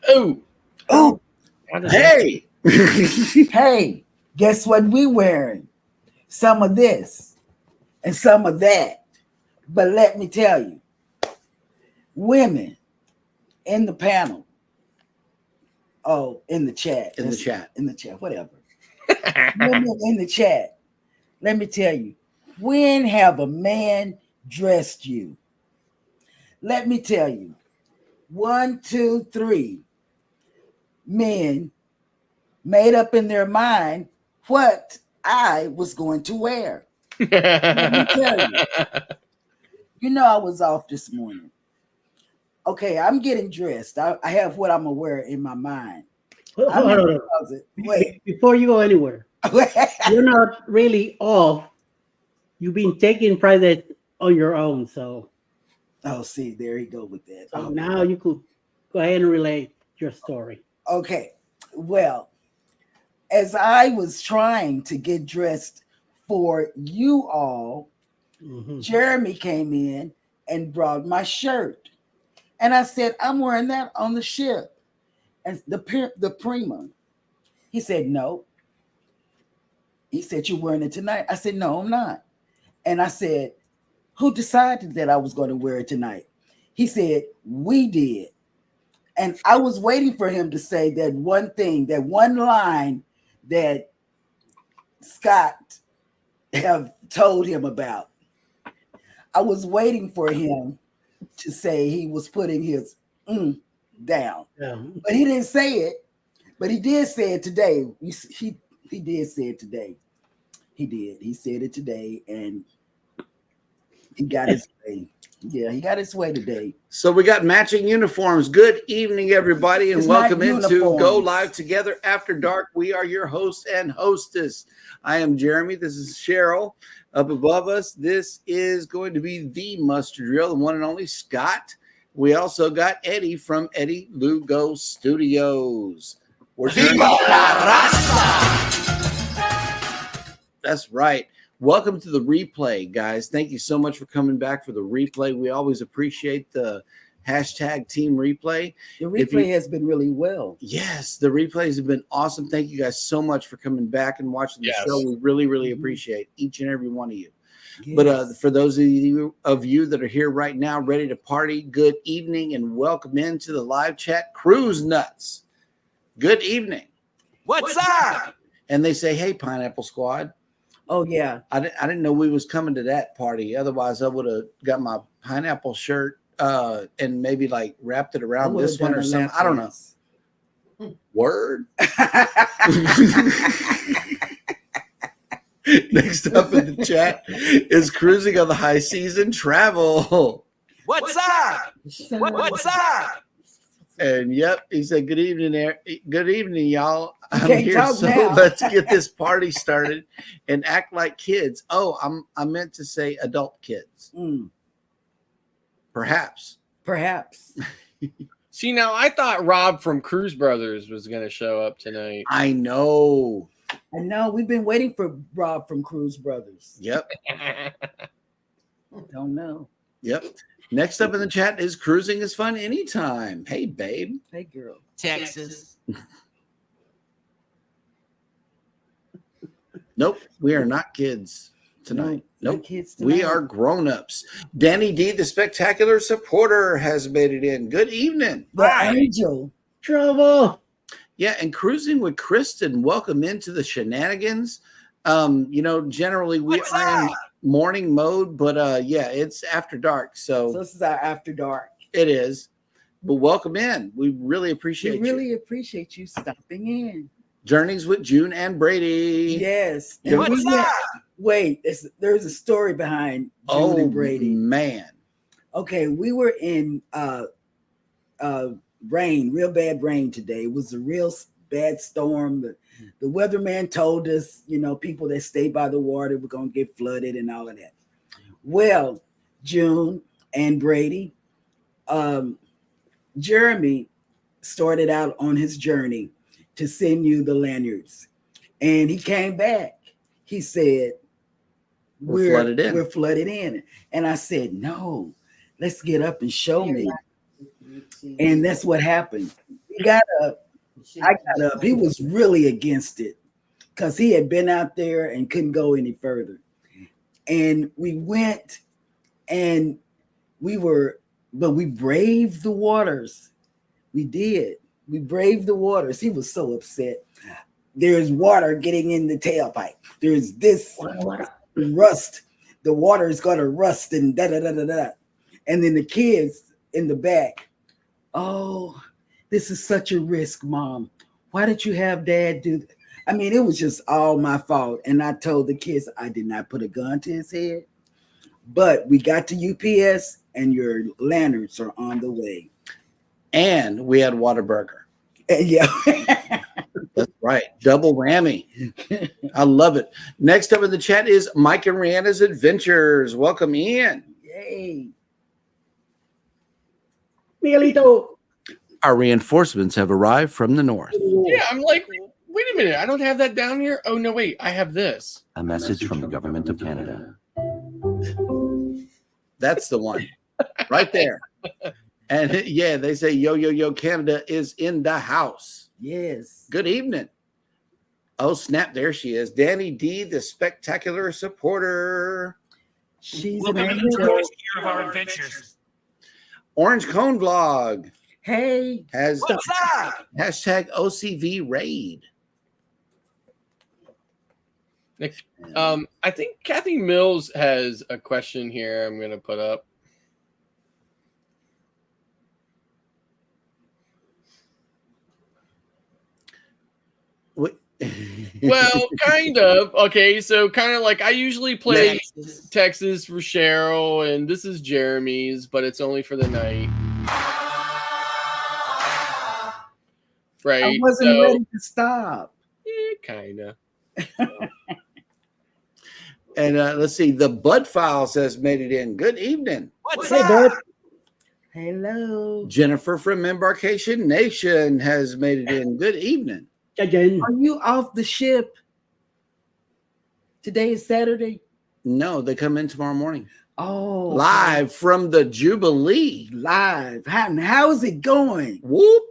Oh, Oh, Hey, hey, guess what we wearing? Some of this and some of that. But let me tell you, women in the panel, in the chat. In the chat. In the chat, whatever. Women in the chat. Let me tell you, when have a man dressed you? Let me tell you, 1, 2, 3 men made up in their mind what I was going to wear. Let me tell you. You know, I was off this morning. Okay, I'm getting dressed. I have what I'm gonna wear in my mind. I'm Hold in on. the closet. Wait. Before you go anywhere, you're not really off. You've been taking private on your own, so Oh, see, there you go with that. so now you could go ahead and relate your story. Okay. Well, as I was trying to get dressed for you all, Mhm. Jeremy came in and brought my shirt. And I said, I'm wearing that on the ship. And the Prima. He said, no. He said, you're wearing it tonight. I said, no, I'm not. And I said, who decided that I was going to wear it tonight? He said, we did. And I was waiting for him to say that one thing, that one line that Scott have told him about. I was waiting for him to say he was putting his down. Yeah. But he didn't say it. But he did say it today. He did say it today. He did. He said it today, and he got his way. Yeah, he got his way today. so we got matching uniforms. Good evening, everybody, and It's not welcome into uniforms. Go Live Together After Dark. We are your host and hostess. I am Jeremy. This is Cheryl. Up above us, this is going to be the Mustard Drill, the one and only Scott. We also got Eddie from Eddie Lugo Studios. We're That's right. Welcome to the replay, guys. Thank you so much for coming back for the replay. We always appreciate the hashtag team replay. The replay has been really well. Yes, the replays have been awesome. Thank you guys so much for coming back and watching the show. We really, really appreciate each and every one of you. Yes. But for those of you that are here right now, ready to party, good evening and welcome into the live chat. Cruise Nuts. Good evening. What's up? And they say, hey, Pineapple Squad. Oh yeah. I didn't know we was coming to that party. Otherwise, I would have got my pineapple shirt and maybe like wrapped it around this one or something. I don't know. Word. Next up in the chat is Cruising on the High Season Travel. What's up? What's up? And yep, he said, good evening, good evening, y'all. I'm can't here, talk so now. let's get this party started and act like kids. Oh, I meant to say adult kids. Perhaps. See, now I thought Rob from Cruise Brothers was going to show up tonight. I know. I know. We've been waiting for Rob from Cruise Brothers. Yep. Don't know. Yep. Next up in the chat is Cruising is Fun Anytime. Hey, babe. Hey, girl. Texas. Nope, we are not kids tonight. No Nope, kids tonight. we are grown-ups. Danny D, the spectacular supporter, has made it in. Good evening. The angel. Trouble. Yeah, and Cruising with Kristen, welcome into the shenanigans. Generally we are in morning mode, but yeah, it's after dark. So this is our after dark. It is. But welcome in. We really appreciate you. We really appreciate you stopping in. Journeys with June and Brady. Yes. Yeah. And wait, there's a story behind June and Brady. Man. Okay, we were in rain, real bad rain today. It was a real bad storm. The weatherman told us, people that stay by the water were going to get flooded and all of that. Well, June and Brady, Jeremy started out on his journey to send you the lanyards. And he came back. He said, we're flooded in. And I said, no, let's get up and show me. And that's what happened. got up. I got up. He was really against it because he had been out there and couldn't go any further. And we went and we braved the waters. We did. We braved the waters. He was so upset. There's water getting in the tailpipe. There's this rust. The water is going to rust and da-da-da-da-da. And then the kids in the back, oh, this is such a risk, Mom. Why did you have Dad do that? I mean, it was just all my fault. And I told the kids I did not put a gun to his head. But we got to UPS and your lanterns are on the way. And we had Whataburger. Yeah. That's right. Double whammy. I love it. Next up in the chat is Mike and Rihanna's Adventures. Welcome in. Yay. Miguelito. Our reinforcements have arrived from the north. Yeah, I'm like, wait a minute. I don't have that down here. Oh, no, wait. I have this. A message from the government of Canada. That's the one right there. And yeah, they say, yo, yo, yo, Canada is in the house. Yes. Good evening. Oh, snap. There she is. Danny D, the spectacular supporter. She's Welcome an to the angel. first year of our adventures. Orange Cone Vlog Hey. has What's up? hashtag OCV raid. I think Kathy Mills has a question here I'm going to put up. Well, kind of. Okay, so kind of like I usually play Texas for Cheryl, and this is Jeremy's, but it's only for the night. Right. I wasn't ready to stop. Kind of. And let's see, the Bud Files has made it in. Good evening. What's Hey, up? bud. Hello. Jennifer from Embarkation Nation has made it in. Good evening. Again. Are you off the ship? Today is Saturday. No, they come in tomorrow morning. Oh, Live from the Jubilee. live. How's it going? Whoop.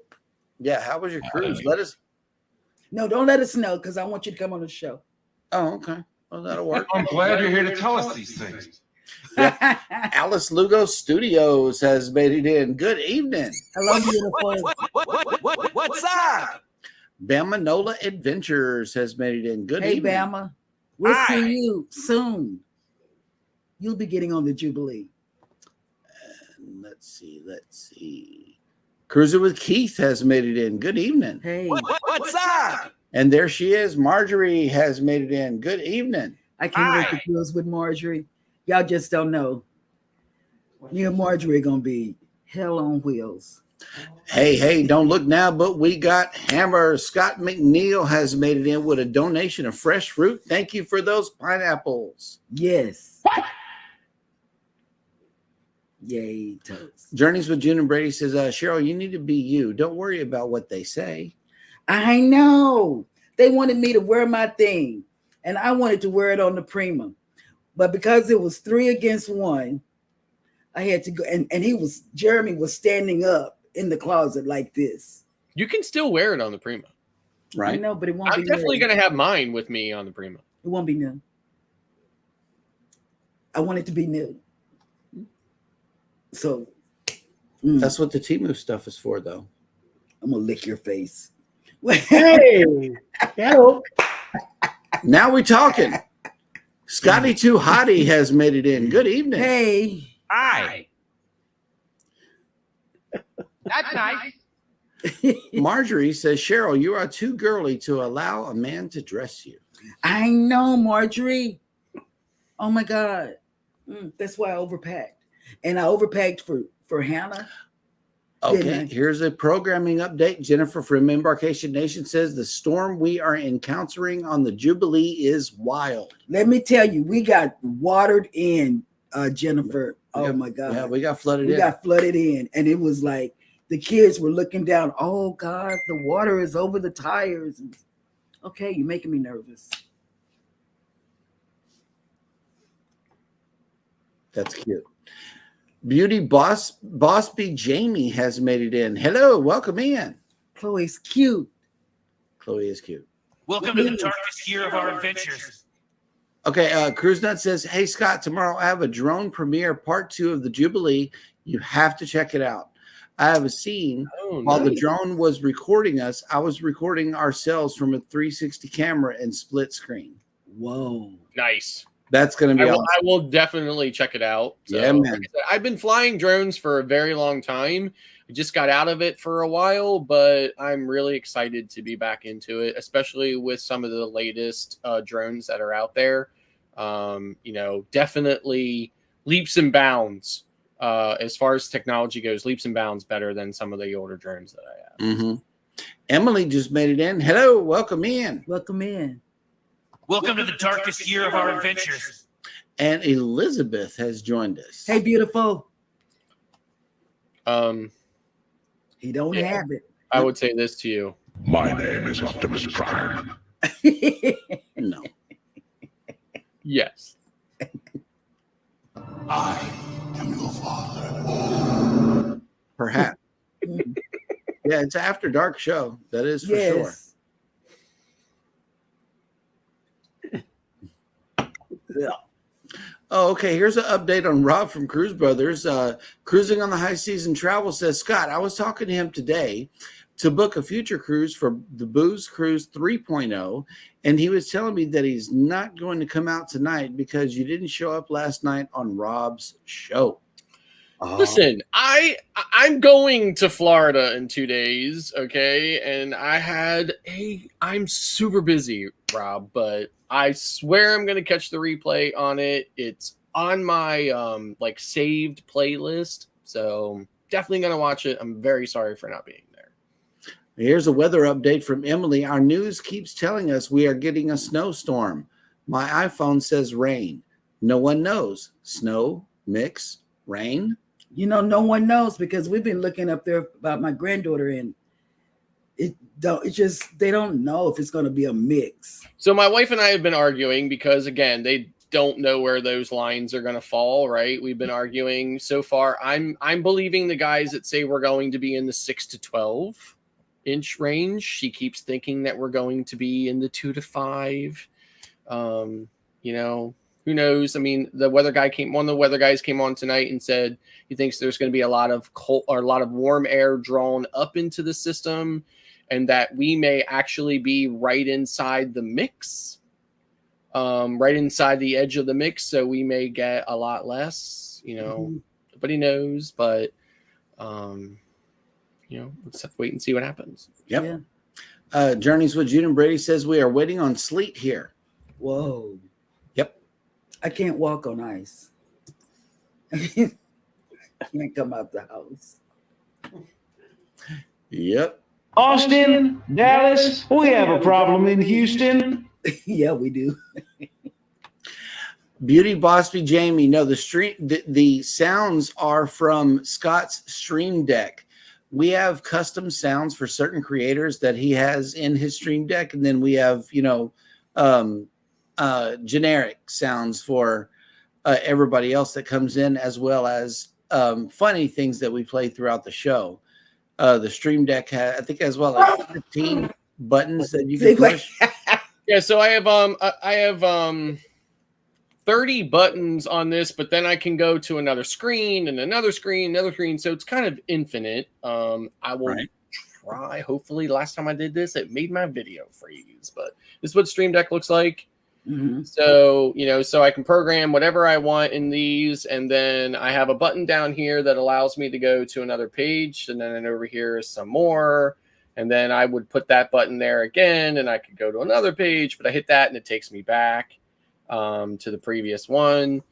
Yeah, how was your cruise? Let us. No, don't let us know because I want you to come on the show. Oh, okay. Well, that'll work. I'm glad you're here to tell us these things. Alice Lugo Studios has made it in. Good evening. Hello, beautiful. What's up? Bama Nola Adventures has made it in. Good Hey, evening. Bama. We'll Hi. see you soon. You'll be getting on the Jubilee. And let's see. Cruiser with Keith has made it in. Good evening. Hey, What's up? And there she is. Marjorie has made it in. Good evening. I can't wait Hi. to cruise with Marjorie. Y'all just don't know. You and Marjorie are going to be hell on wheels. Hey, don't look now, but we got Hammer. Scott McNeil has made it in with a donation of fresh fruit. Thank you for those pineapples. Yes. Yay, toast. Journeys with June and Brady says, Cheryl, you need to be you. Don't worry about what they say. I know. They wanted me to wear my thing, and I wanted to wear it on the Prima. But because it was 3 against 1, I had to go. And Jeremy was standing up in the closet like this. You can still wear it on the Prima. I Right? know, but it won't I'm be definitely new. going to have mine with me on the Prima. It won't be new. I want it to be new. So That's what the Temu stuff is for, though. I'm gonna lick your face. Hey. Hello. Now we're talking. Scotty Too Hottie has made it in. Good evening. Hey, Hi. That's nice. Marjorie says, Cheryl, you are too girly to allow a man to dress you. I know, Marjorie. Oh my God. That's why I overpacked. And I overpacked for Hannah. Okay, Didn't I? here's a programming update. Jennifer from Embarkation Nation says the storm we are encountering on the Jubilee is wild. Let me tell you, we got watered in, Jennifer. Oh my God. Yeah, we got flooded We in. got flooded in. And it was like the kids were looking down. Oh God, the water is over the tires. Okay, you're making me nervous. That's cute. Beauty Boss B Jamie has made it in. Hello, welcome in. Chloe's cute. Chloe is cute. Welcome to the darkest year of our adventures. Okay, Cruise Nut says, hey, Scott, tomorrow I have a drone premiere part 2 of the Jubilee. You have to check it out. I have a scene while the drone was recording us. I was recording ourselves from a 360 camera and split screen. Whoa. Nice. That's going to be awesome. I will definitely check it out. So, Yeah, man. like I said, I've been flying drones for a very long time. I just got out of it for a while, but I'm really excited to be back into it, especially with some of the latest drones that are out there. Definitely leaps and bounds as far as technology goes, leaps and bounds better than some of the older drones that I have. Mm-hmm. Emily just made it in. Hello, welcome in. Welcome in. Welcome to the darkest year of our adventures. And Elizabeth has joined us. Hey, beautiful. He don't Yeah. have it. I would say this to you. My name is Optimus Prime. No. Yes. I am your father. Perhaps. Yeah, it's an after dark show. That is for sure. Yes. Yeah. Oh, okay. Here's an update on Rob from Cruise Brothers. Cruising on the High Season Travel says, Scott, I was talking to him today to book a future cruise for the Booze Cruise 3.0, and he was telling me that he's not going to come out tonight because you didn't show up last night on Rob's show. Listen, I'm going to Florida in 2 days, okay? And I'm super busy, Rob, but I swear I'm gonna catch the replay on it. It's on my saved playlist, so definitely gonna watch it. I'm very sorry for not being there. Here's a weather update from Emily. Our news keeps telling us we are getting a snowstorm. My iPhone says rain. No one knows. Snow, mix, rain. No one knows because we've been looking up there about my granddaughter and they don't know if it's going to be a mix. So my wife and I have been arguing because, again, they don't know where those lines are going to fall, right? We've been arguing so far. I'm believing the guys that say we're going to be in the 6 to 12 inch range. She keeps thinking that we're going to be in the 2 to 5. Who knows? I mean, one of the weather guys came on tonight and said he thinks there's going to be a lot of cold or a lot of warm air drawn up into the system, and that we may actually be right inside the mix, right inside the edge of the mix. So we may get a lot less, nobody knows, but, let's have to wait and see what happens. Yep. Yeah. Journeys with Jude and Brady says we are waiting on sleet here. Whoa. Yep. I can't walk on ice. Can't come out the house. Yep. Austin, Dallas, we have a problem in Houston. Yeah, we do. Beauty Bosby Jamie. No, the sounds are from Scott's Stream Deck. We have custom sounds for certain creators that he has in his Stream Deck, and then we have generic sounds for everybody else that comes in, as well as funny things that we play throughout the show. The Stream Deck has 15 buttons that you can push. Yeah, so I have 30 buttons on this, but then I can go to another screen and another screen, another screen. So it's kind of infinite. I will try. Hopefully, last time I did this, it made my video freeze. But this is what Stream Deck looks like. Mm-hmm. So, so I can program whatever I want in these. And then I have a button down here that allows me to go to another page. And then over here is some more. And then I would put that button there again, and I could go to another page, but I hit that and it takes me back to the previous one.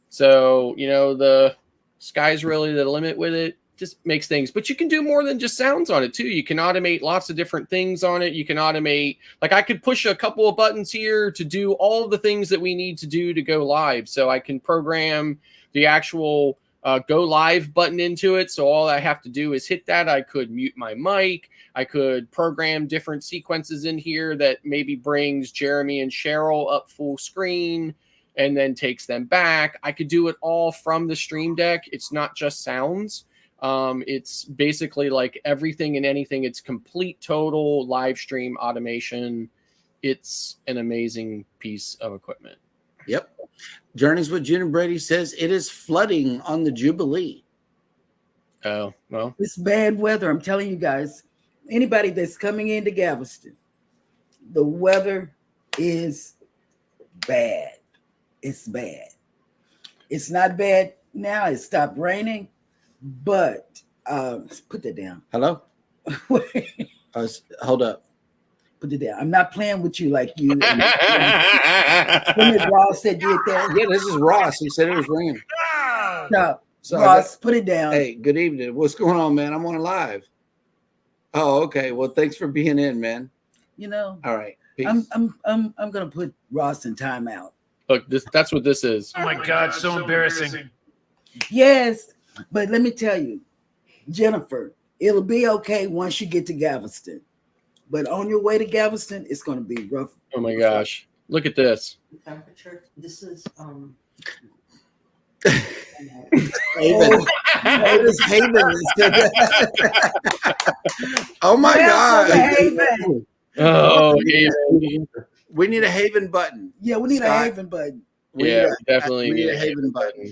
So, the sky's really the limit with it. Just makes things, but you can do more than just sounds on it too. You can automate lots of different things on it. You can automate, like I could push a couple of buttons here to do all the things that we need to do to go live. So I can program the actual go live button into it. So all I have to do is hit that. I could mute my mic. I could program different sequences in here that maybe brings Jeremy and Cheryl up full screen and then takes them back. I could do it all from the Stream Deck. It's not just sounds. It's basically like everything and anything. It's complete total live stream automation. It's an amazing piece of equipment. Yep. Journeys with June and Brady says it is flooding on the Jubilee. Oh, well. It's bad weather. I'm telling you guys, anybody that's coming into Galveston, the weather is bad. It's bad. It's not bad now. It stopped raining, but put that down. Hello? Hold up. Put it down. I'm not playing with you like you. When Ross said you there. Yeah, this is Ross. He said it was raining. No, So Ross, put it down. Hey, good evening. What's going on, man? I'm on live. Oh, okay. Well, thanks for being in, man. You know, All right. Peace. I'm gonna put Ross in timeout. Look, that's what this is. Oh my God, so embarrassing. Yes, but let me tell you, Jennifer, it'll be okay once you get to Galveston. But on your way to Galveston, it's gonna be rough. Oh my gosh. Look at this. Temperature. This is Haven. It is Haven. Oh my God. Haven. Oh, We need a Haven button. Yeah, we need Scott. a Haven button. We yeah, need a- definitely we need need a Haven button.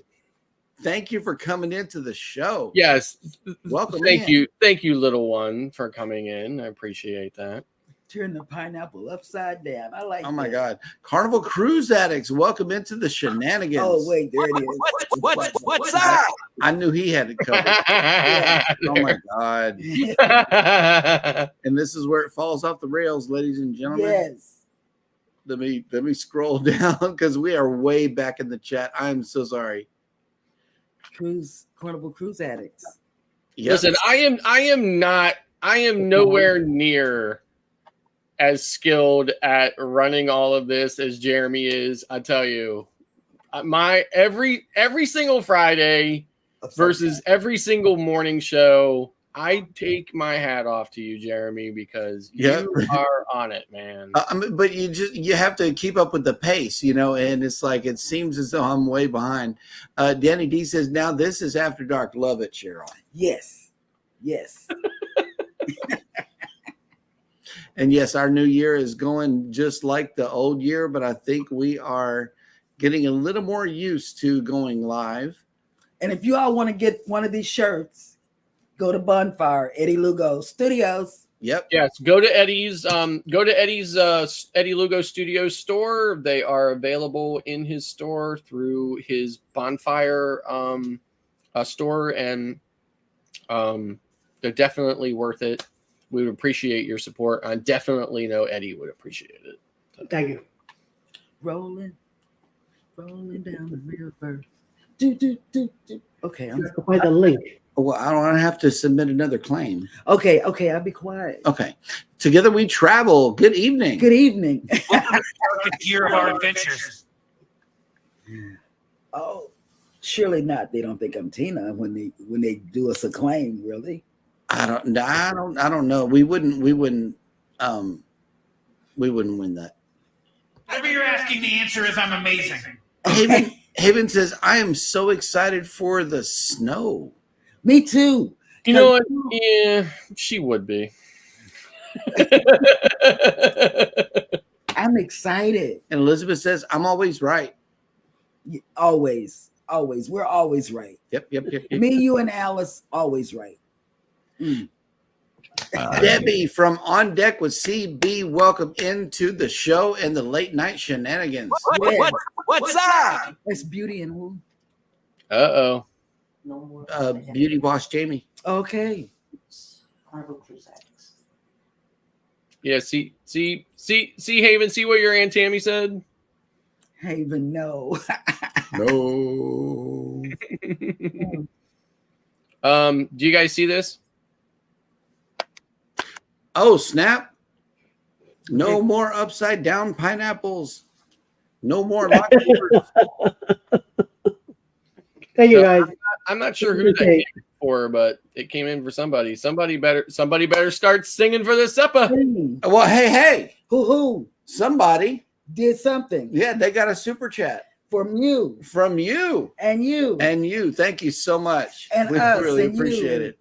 Thank you for coming into the show. Yes. Welcome Thank in. you, little one, for coming in. I appreciate that. Turn the pineapple upside down. I like. Oh my that. God. Carnival Cruise Addicts, welcome into the shenanigans. Oh wait, there it is. What's up? I knew he had it covered. Oh my God. And this is where it falls off the rails, ladies and gentlemen. Yes. Let me scroll down because we are way back in the chat. I'm so sorry. Carnival Cruise Addicts. Yep. Listen, I am nowhere near as skilled at running all of this as Jeremy is. I tell you, my every single Friday versus every single morning show, I take my hat off to you, Jeremy, because you are on it, man. But you have to keep up with the pace, and it's like it seems as though I'm way behind. Danny D says, now this is After Dark. Love it, Cheryl. Yes. And yes, our new year is going just like the old year, but I think we are getting a little more used to going live. And if you all want to get one of these shirts, go to Bonfire, Eddie Lugo Studios. Yep. Yes, go to Eddie's Eddie Lugo Studio store. They are available in his store through his Bonfire store, and they're definitely worth it. We would appreciate your support. I definitely know Eddie would appreciate it. Thank you. Rolling down the river. Do. Okay, You have to find the link. Well, I don't have to submit another claim. okay, I'll be quiet. Okay. Together we travel. Good evening. Good evening. Darkest year of our adventures. Oh, surely not. They don't think I'm Tina when they do us a claim, really. I don't know. We wouldn't win that. Whatever you're asking, the answer is I'm amazing. Haven says, I am so excited for the snow. Me too. You know what? Yeah, she would be. I'm excited. And Elizabeth says, I'm always right. Always. We're always right. Yep. Me, you, and Alice, always right. Debbie from On Deck with CB, welcome into the show and the late night shenanigans. What's up? That's Beauty and who? Uh-oh. no more. Beauty Boss Jamie. Okay. Carnival Cruise Addicts. Yeah, see, Haven, see what your Aunt Tammy said? Haven, no. No. Do you guys see this? Oh, snap. No more upside down pineapples. No more lobsters. Thank you, guys. I'm not sure who that came in for, but it came in for somebody. Somebody better start singing for the SEPA. Well, hey. Who Somebody. did something? Yeah, they got a super chat. from you From you. and you. And you. Thank you so much. And we us really and you. appreciate it.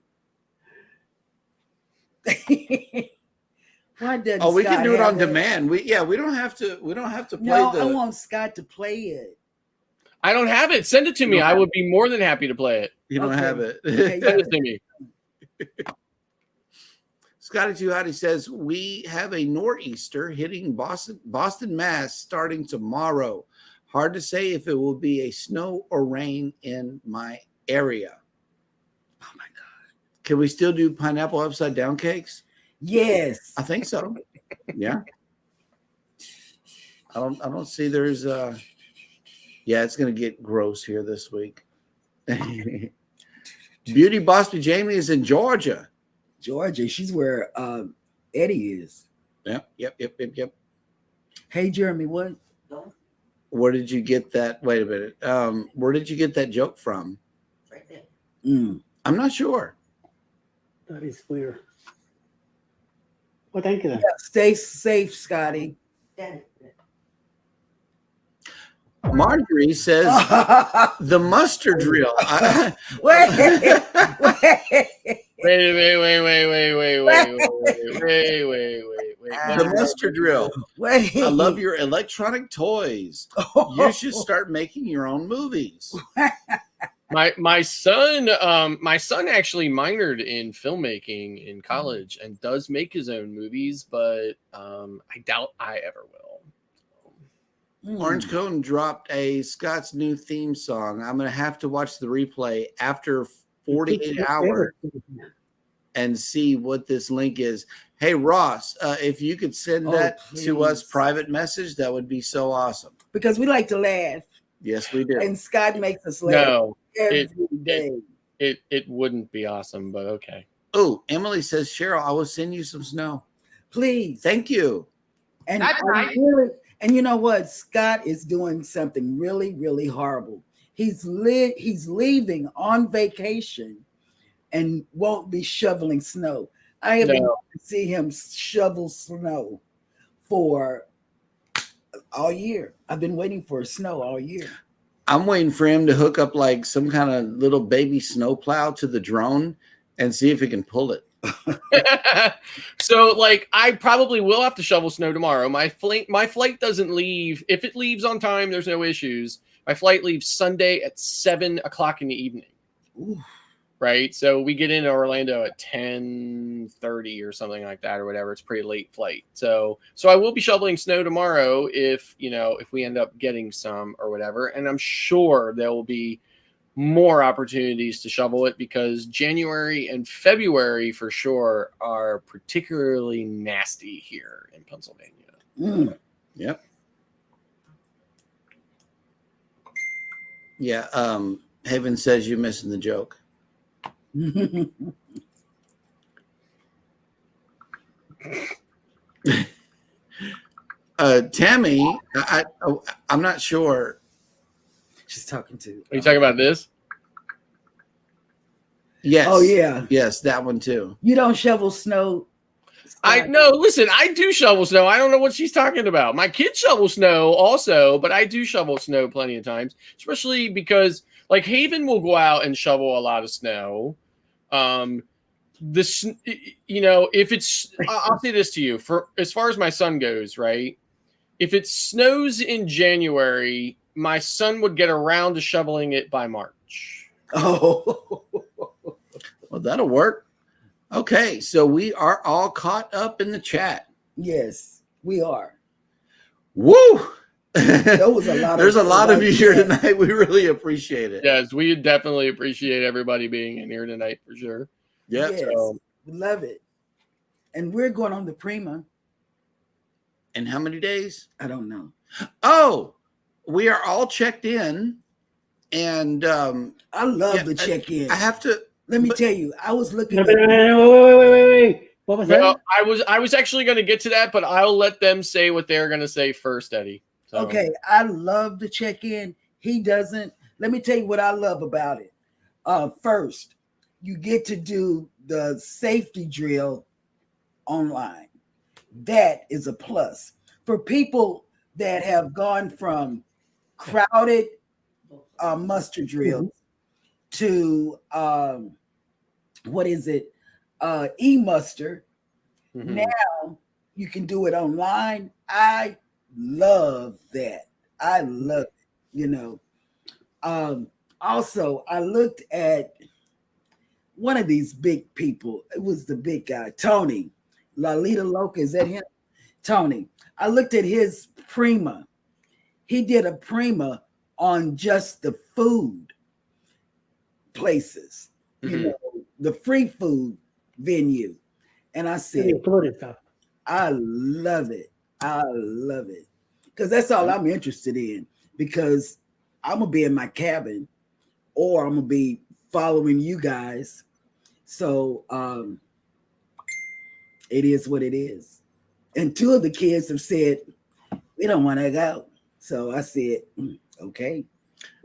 Why doesn't Oh, we can Scott do it have on that? demand. We don't have to play No, the I want Scott to play it. I don't have it. Send it to me. don't I have would be more than happy to play it. you don't Okay. have it. Okay, Send it to me. Scotty Too Hotty says we have a nor'easter hitting Boston, Mass starting tomorrow. Hard to say if it will be a snow or rain in my area. Oh my God. Can we still do pineapple upside down cakes? Yes. I think so. Yeah. I don't see there's yeah, it's gonna get gross here this week. Beauty Boss Jamie is in Georgia. Georgia, she's where Eddie is. Yep. Hey, Jeremy, what? No, Where did you get that? Wait a minute. Where did you get that joke from? it's right there. I'm not sure. That is weird. Well, thank you then. Yeah, stay safe, Scotty. Daddy. Marjorie says the mustard drill. Wait. The mustard drill. Wait. I love your electronic toys. You should start making your own movies. My son actually minored in filmmaking in college and does make his own movies, but I doubt I ever will. Orange Cone dropped a Scott's new theme song. I'm going to have to watch the replay after 48 hours and see what this link is. Hey, Ross, if you could send that to us please. private message, that would be so awesome. Because we like to laugh, Yes, we do. and Scott makes us laugh No, every day. it wouldn't be awesome, but okay. Oh, Emily says, Cheryl, I will send you some snow. Please. Thank you. And That's right. and you know what? Scott is doing something really, really horrible. He's leaving on vacation and won't be shoveling snow. I have been wanting to see him shovel snow for all year. I've been waiting for snow all year. I'm waiting for him to hook up like some kind of little baby snowplow to the drone and see if he can pull it. So, like, I probably will have to shovel snow tomorrow. My flight doesn't leave. If it leaves on time, there's no issues. My flight leaves Sunday at 7:00 in the evening. Ooh. Right, so we get into Orlando at 10:30 or something like that, or whatever. It's a pretty late flight. So I will be shoveling snow tomorrow if we end up getting some or whatever. And I'm sure there will be more opportunities to shovel it because January and February for sure are particularly nasty here in Pennsylvania. Yep. Yeah. Haven says you're missing the joke. Tammy, I'm not sure. She's talking to. Are you talking about this? Yes. Oh yeah. Yes, that one too. You don't shovel snow. I no, listen, I do shovel snow. I don't know what she's talking about. My kids shovel snow also, but I do shovel snow plenty of times, especially because like Haven will go out and shovel a lot of snow. This, if it's, I'll say this to you, for as far as my son goes, right? If it snows in January, my son would get around to shoveling it by March. Oh. Well, that'll work. Okay, so we are all caught up in the chat. Yes, we are. Woo! There was a lot. There's a lot of you here tonight. We really appreciate it. Yes, we definitely appreciate everybody being in here tonight for sure. Yep. Yes, So, we love it. And we're going on the Prima. In how many days? I don't know. Oh, we are all checked in, and I love the check-in. I have to. Let me tell you, I was looking. Wait. What was well, that? I was actually going to get to that, but I'll let them say what they're going to say first, Eddie. So. Okay, I love the check-in. He doesn't. Let me tell you what I love about it. First, you get to do the safety drill online. That is a plus for people that have gone from crowded muster drills to what is it? E-muster. Mhm. Now you can do it online. I love that. I love it, you know. Also, I looked at one of these big people. It was the big guy, Tony. Lalita Loca, is that him? Tony. I looked at his Prima. He did a Prima on just the food places, you know, the free food venue. And I said, I love it. I love it. Because that's all I'm interested in. Because I'm going to be in my cabin or I'm going to be following you guys. So it is what it is. And two of the kids have said, we don't want to go. So I said, okay,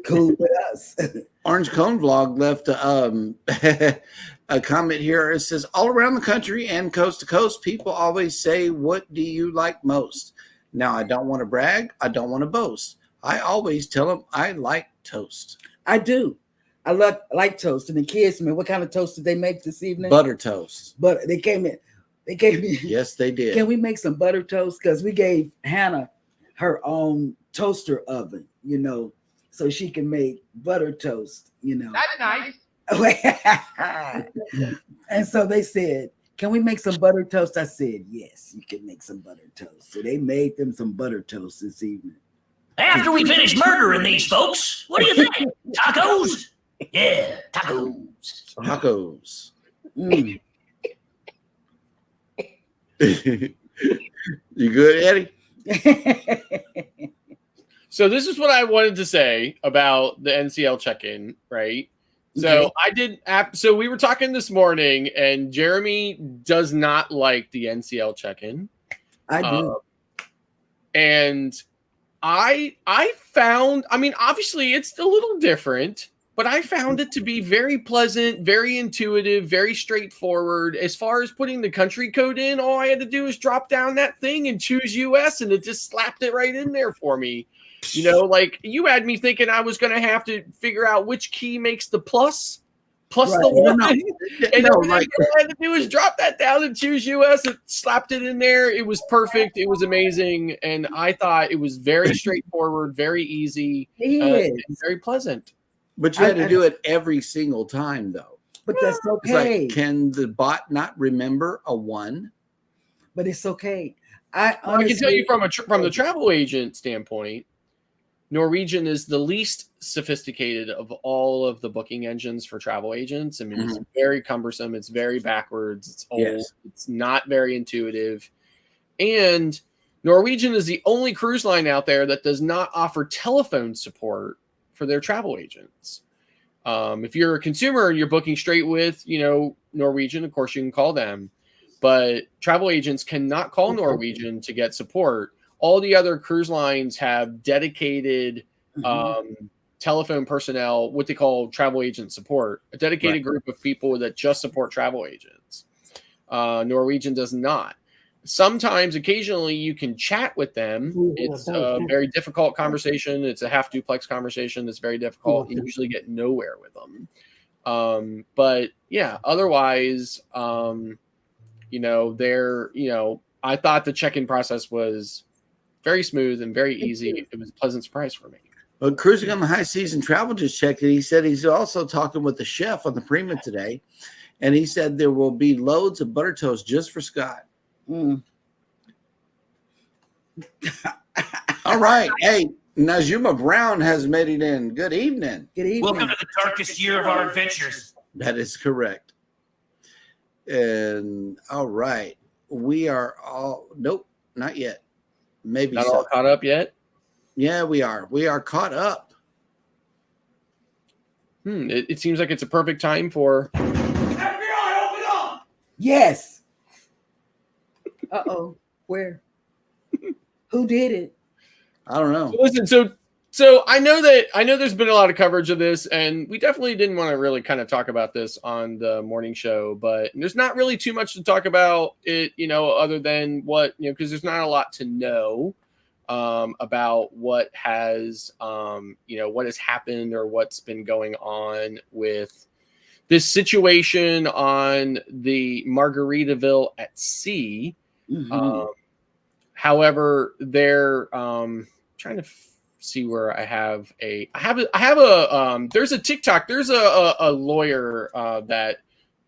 cool with us. Orange Cone Vlog left a comment here. It says, all around the country and coast to coast, people always say, what do you like most? Now, I don't want to brag. I don't want to boast. I always tell them I like toast. I do. I like toast. And the kids, man, what kind of toast did they make this evening? Butter toast. But they gave me. Yes, they did. Can we make some butter toast? Because we gave Hannah her own toaster oven, you know, so she can make butter toast, you know. That's nice. And so they said, can we make some butter toast? I said, yes, you can make some butter toast. So they made them some butter toast this evening. After we finish murdering these folks, what do you think? Tacos? Yeah, tacos. Tacos. Mm. You good, Eddie? So this is what I wanted to say about the NCL check-in, right? So Okay. I did. So we were talking this morning, and Jeremy does not like the NCL check-in. I do. And I found. I mean, obviously, it's a little different, but I found it to be very pleasant, very intuitive, very straightforward. As far as putting the country code in, all I had to do was drop down that thing and choose US, and it just slapped it right in there for me. You know, like you had me thinking I was going to have to figure out which key makes the plus Right. the one. No, And no, everything like I had to do is drop that down and choose US. It slapped it in there. It was perfect. It was amazing. And I thought it was very straightforward, very easy, He and is. very pleasant. but you had to do it every single time, though. But that's It's okay. like, can the bot not remember a one? But it's okay. I can tell you from the travel agent standpoint, Norwegian is the least sophisticated of all of the booking engines for travel agents. I mean, it's very cumbersome. It's very backwards. It's old. Yes. It's not very intuitive. And Norwegian is the only cruise line out there that does not offer telephone support for their travel agents. If you're a consumer and you're booking straight with, Norwegian, of course you can call them. But travel agents cannot call Norwegian to get support. All the other cruise lines have dedicated telephone personnel, what they call travel agent support, a dedicated group of people that just support travel agents. Norwegian does not. Sometimes, occasionally, you can chat with them. It's a very difficult conversation. It's a half duplex conversation. It's very difficult. You usually get nowhere with them. But yeah, otherwise, I thought the check-in process was very smooth and very easy. It was a pleasant surprise for me. Well, Cruising on the High Season Travel just checked it. He said he's also talking with the chef on the Prima today, and he said there will be loads of butter toast just for Scott. Mm. All right. Hey, Najuma Brown has made it in. Good evening. Good evening. Welcome to the darkest year of our adventures. That is correct. And all right. We are all, nope, not yet. Maybe Not so. all caught up yet? Yeah, we are. We are caught up. It seems like it's a perfect time for... Yes. Uh-oh. Where? Who did it? I don't know. Listen, so I know there's been a lot of coverage of this, and we definitely didn't want to really kind of talk about this on the morning show, but there's not really too much to talk about it, other than what, because there's not a lot to know. about what has what has happened or what's been going on with this situation on the Margaritaville at Sea. However, they're trying to see where I have a there's a TikTok. There's a lawyer that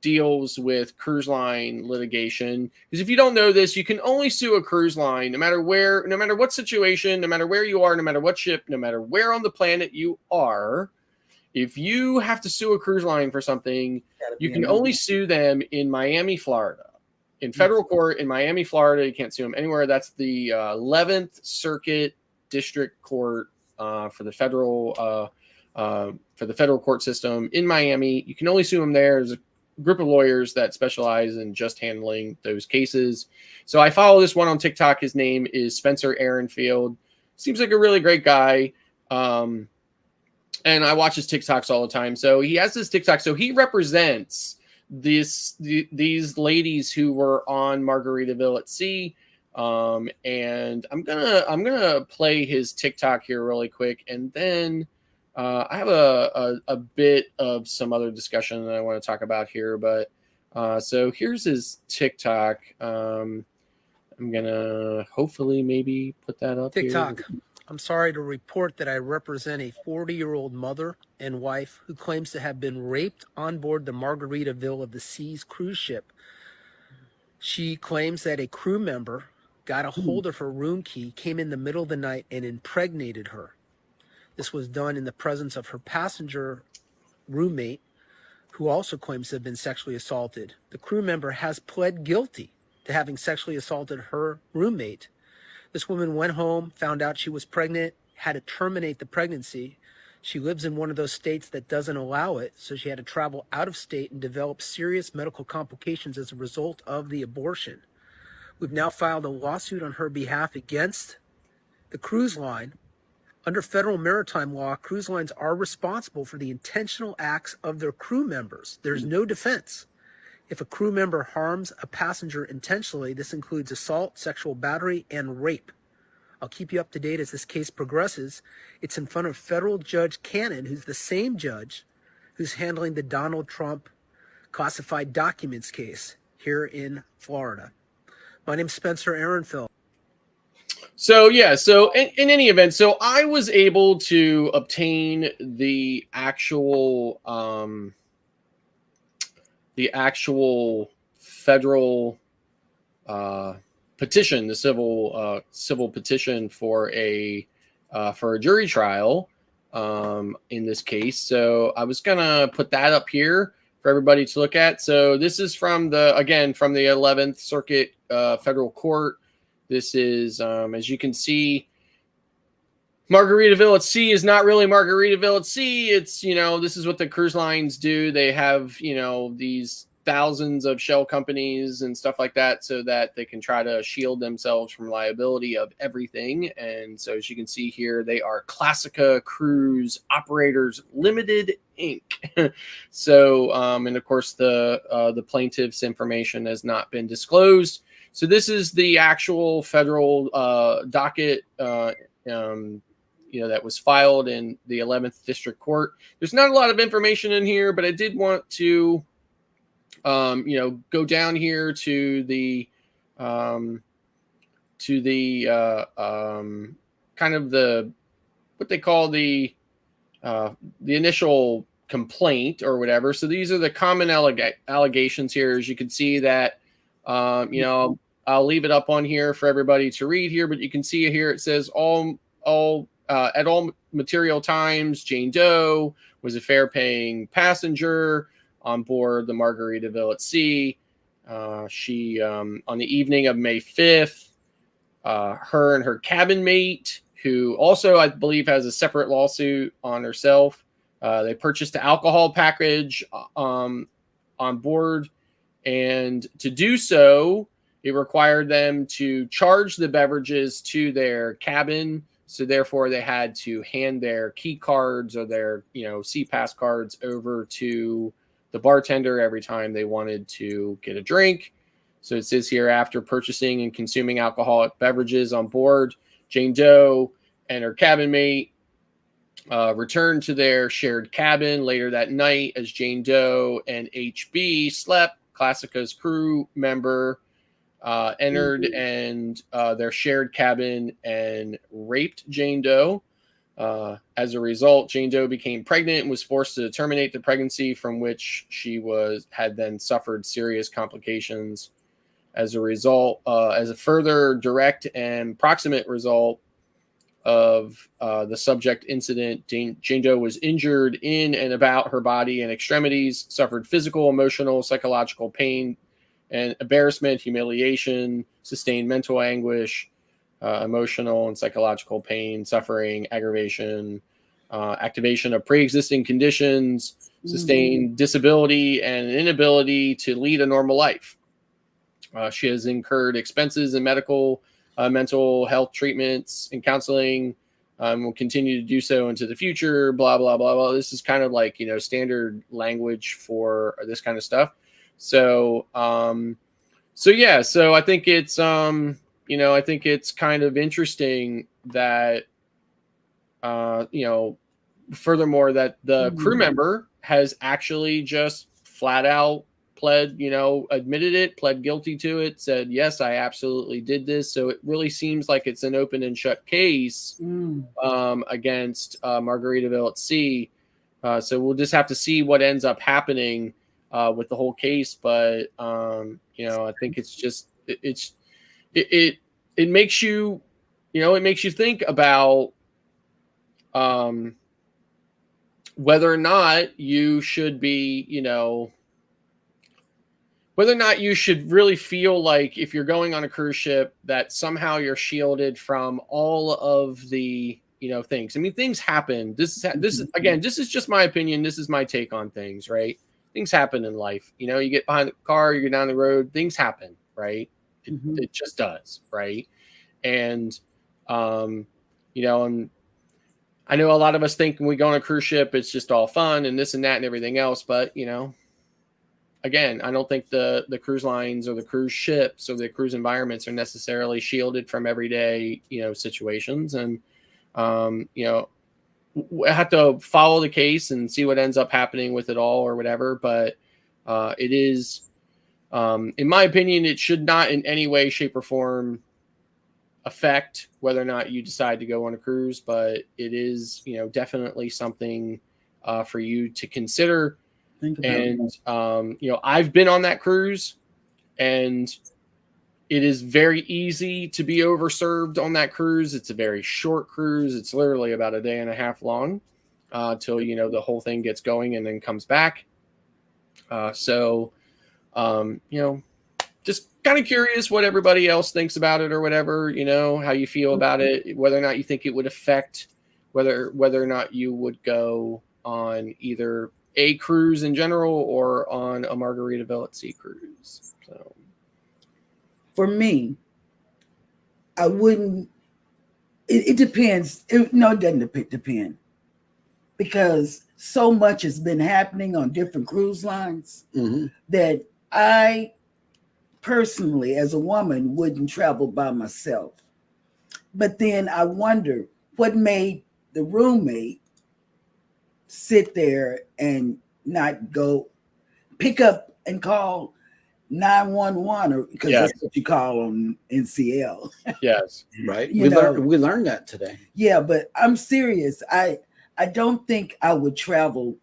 deals with cruise line litigation. Because if you don't know this, you can only sue a cruise line no matter where, no matter what situation, no matter where you are, no matter what ship, no matter where on the planet you are. If you have to sue a cruise line for something, you can only sue them in Miami, Florida. In federal court in Miami, Florida, you can't sue them anywhere. That's the 11th Circuit District Court for the federal court system in Miami. You can only sue them there. There's a group of lawyers that specialize in just handling those cases. So I follow this one on TikTok. His name is Spencer Aaronfield. Seems like a really great guy. And I watch his TikToks all the time. So he has this TikTok. So he represents these ladies who were on Margaritaville at Sea. And I'm gonna play his TikTok here really quick, and then I have a bit of some other discussion that I want to talk about here. But so here's his TikTok. I'm gonna hopefully maybe put that up TikTok. here. I'm sorry to report that I represent a 40-year-old mother and wife who claims to have been raped on board the Margaritaville of the Seas cruise ship. She claims that a crew member got a hold of her room key, came in the middle of the night, and impregnated her. This was done in the presence of her passenger roommate, who also claims to have been sexually assaulted. The crew member has pled guilty to having sexually assaulted her roommate. This woman went home, found out she was pregnant, had to terminate the pregnancy. She lives in one of those states that doesn't allow it, so she had to travel out of state and develop serious medical complications as a result of the abortion. We've now filed a lawsuit on her behalf against the cruise line. Under federal maritime law, cruise lines are responsible for the intentional acts of their crew members. There's no defense. If a crew member harms a passenger intentionally, this includes assault, sexual battery, and rape. I'll keep you up to date as this case progresses. It's in front of federal Judge Cannon, who's the same judge who's handling the Donald Trump classified documents case here in Florida. My name's Spencer Aaronfield. So yeah, so in any event, so I was able to obtain the actual federal petition, the civil petition for a jury trial in this case. So I was gonna put that up here for everybody to look at. So this is from the 11th Circuit Federal Court. This is, as you can see, Margaritaville at Sea is not really Margaritaville at Sea. It's, this is what the cruise lines do. They have, these thousands of shell companies and stuff like that so that they can try to shield themselves from liability of everything. And so as you can see here, they are Classica Cruise Operators Limited, Inc. So, and of course, the plaintiff's information has not been disclosed. So this is the actual federal docket, that was filed in the 11th District Court. There's not a lot of information in here, but I did want to, go down here to the kind of the what they call the initial complaint or whatever. So these are the common allegations here. As you can see that. I'll leave it up on here for everybody to read here, but you can see here it says at all material times, Jane Doe was a fare-paying passenger on board the Margaritaville at Sea. She on the evening of May 5th, her and her cabin mate, who also I believe has a separate lawsuit on herself, they purchased an alcohol package on board. And to do so, it required them to charge the beverages to their cabin. So therefore, they had to hand their key cards or their, SeaPass cards over to the bartender every time they wanted to get a drink. So it says here, after purchasing and consuming alcoholic beverages on board Jane Doe and her cabin mate returned to their shared cabin later that night as Jane Doe and HB slept. Classica's crew member entered and their shared cabin and raped Jane Doe. As a result, Jane Doe became pregnant and was forced to terminate the pregnancy, from which she had then suffered serious complications. As a result, as a further direct and proximate result of the subject incident, Jane Doe was injured in and about her body and extremities, suffered physical, emotional, psychological pain and embarrassment, humiliation, sustained mental anguish, emotional and psychological pain, suffering, aggravation, activation of pre-existing conditions, sustained disability, and an inability to lead a normal life. She has incurred expenses in medical, mental health treatments and counseling, will continue to do so into the future, blah, blah, blah, blah. This is kind of like, standard language for this kind of stuff. So yeah, so I think it's, I think it's kind of interesting that, furthermore, that the crew member has actually just flat out admitted it, pled guilty to it, said, yes, I absolutely did this. So it really seems like it's an open and shut case against Margaritaville at Sea. So we'll just have to see what ends up happening with the whole case. But, I think it's just, it makes you, it makes you think about whether or not you should be, whether or not you should really feel like if you're going on a cruise ship that somehow you're shielded from all of the, things. I mean, things happen. This is just my opinion. This is my take on things, right? Things happen in life. You get behind the car, you get down the road, things happen, right? It just does, right? And, and I know a lot of us think when we go on a cruise ship, it's just all fun and this and that and everything else. But, again, I don't think the cruise lines or the cruise ships or the cruise environments are necessarily shielded from everyday, situations. And, we have to follow the case and see what ends up happening with it all or whatever. But it is, in my opinion, it should not in any way, shape, or form affect whether or not you decide to go on a cruise. But it is, definitely something for you to consider. And, I've been on that cruise, and it is very easy to be overserved on that cruise. It's a very short cruise. It's literally about a day and a half long till, the whole thing gets going and then comes back. So, just kind of curious what everybody else thinks about it or whatever, how you feel about it, whether or not you think it would affect whether or not you would go on either a cruise in general or on a Margaritaville at Sea cruise. So for me, I wouldn't. It depends. It doesn't depend, because so much has been happening on different cruise lines that I personally, as a woman, wouldn't travel by myself. But then I wonder what made the roommate sit there and not go pick up and call 911, or because that's what you call on NCL. Yes, right. We learned that today. Yeah, but I'm serious. I don't think I would travel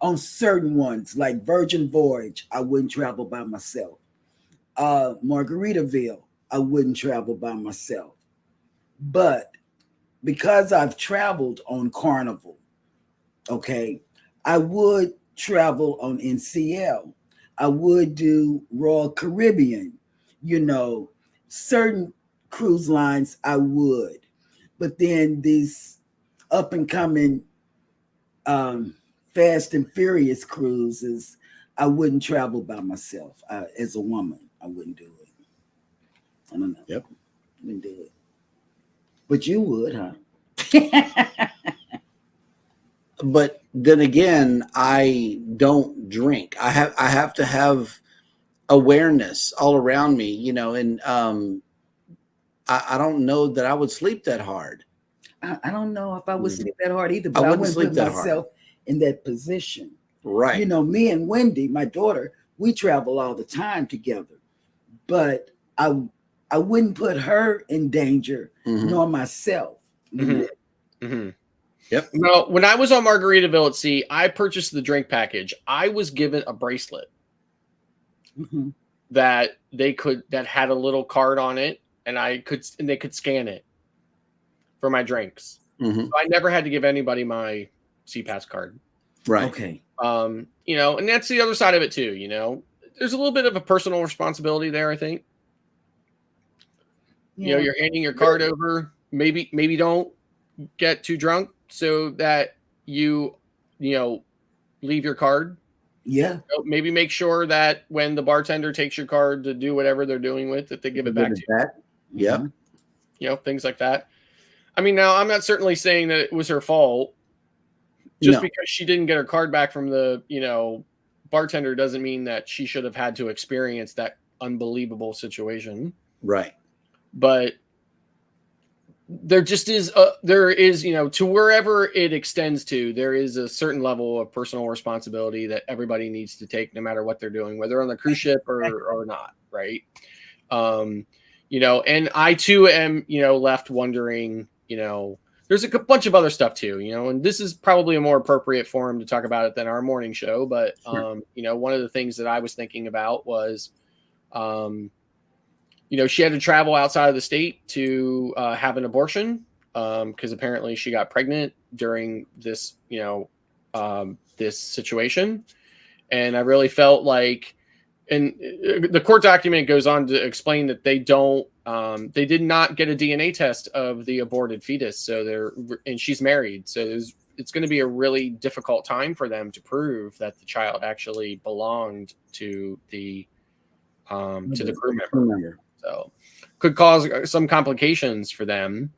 on certain ones, like Virgin Voyage. I wouldn't travel by myself. Margaritaville, I wouldn't travel by myself. But because I've traveled on Carnival, okay, I would travel on NCL. I would do Royal Caribbean, certain cruise lines I would. But then these up and coming Fast and Furious cruises, I wouldn't travel by myself. As a woman, I wouldn't do it. I don't know. Yep. Wouldn't do it. But you would, huh? But then again, I don't drink. I have to have awareness all around me, and I don't know that I would sleep that hard. I don't know if I would sleep that hard either, I but I wouldn't wouldn't sleep put that hard. myself in that position. Right. You know, me and Wendy, my daughter, we travel all the time together, but I wouldn't put her in danger, Mhm. nor myself. Mhm. Mhm. Yep. Well, when I was on Margaritaville at Sea, I purchased the drink package. I was given a bracelet Mhm. that that had a little card on it, and they could scan it for my drinks. Mhm. So I never had to give anybody my SeaPass card. Right. Okay. You know, and that's the other side of it too. You know, there's a little bit of a personal responsibility there. I think. You know, you're handing your card over. Maybe don't get too drunk so that you know, leave your card. Yeah. So maybe make sure that when the bartender takes your card to do whatever they're doing with it, they give it back to you. Yep. You know, things like that. I mean, now I'm not certainly saying that it was her fault. Just No. because she didn't get her card back from the, you know, bartender doesn't mean that she should have had to experience that unbelievable situation. Right. But there just is there is, you know, to wherever it extends to, there is a certain level of personal responsibility that everybody needs to take, no matter what they're doing, whether on the cruise ship or not, right? You know, and I too am, you know, left wondering, you know, there's a bunch of other stuff too, you know, and this is probably a more appropriate forum to talk about it than our morning show. But, you know, one of the things that I was thinking about was, you know, she had to travel outside of the state to have an abortion because apparently she got pregnant during this, you know, this situation. And I really felt like, and the court document goes on to explain that they did not get a DNA test of the aborted fetus. So and she's married. So it's going to be a really difficult time for them to prove that the child actually belonged to the crew member. So could cause some complications for them,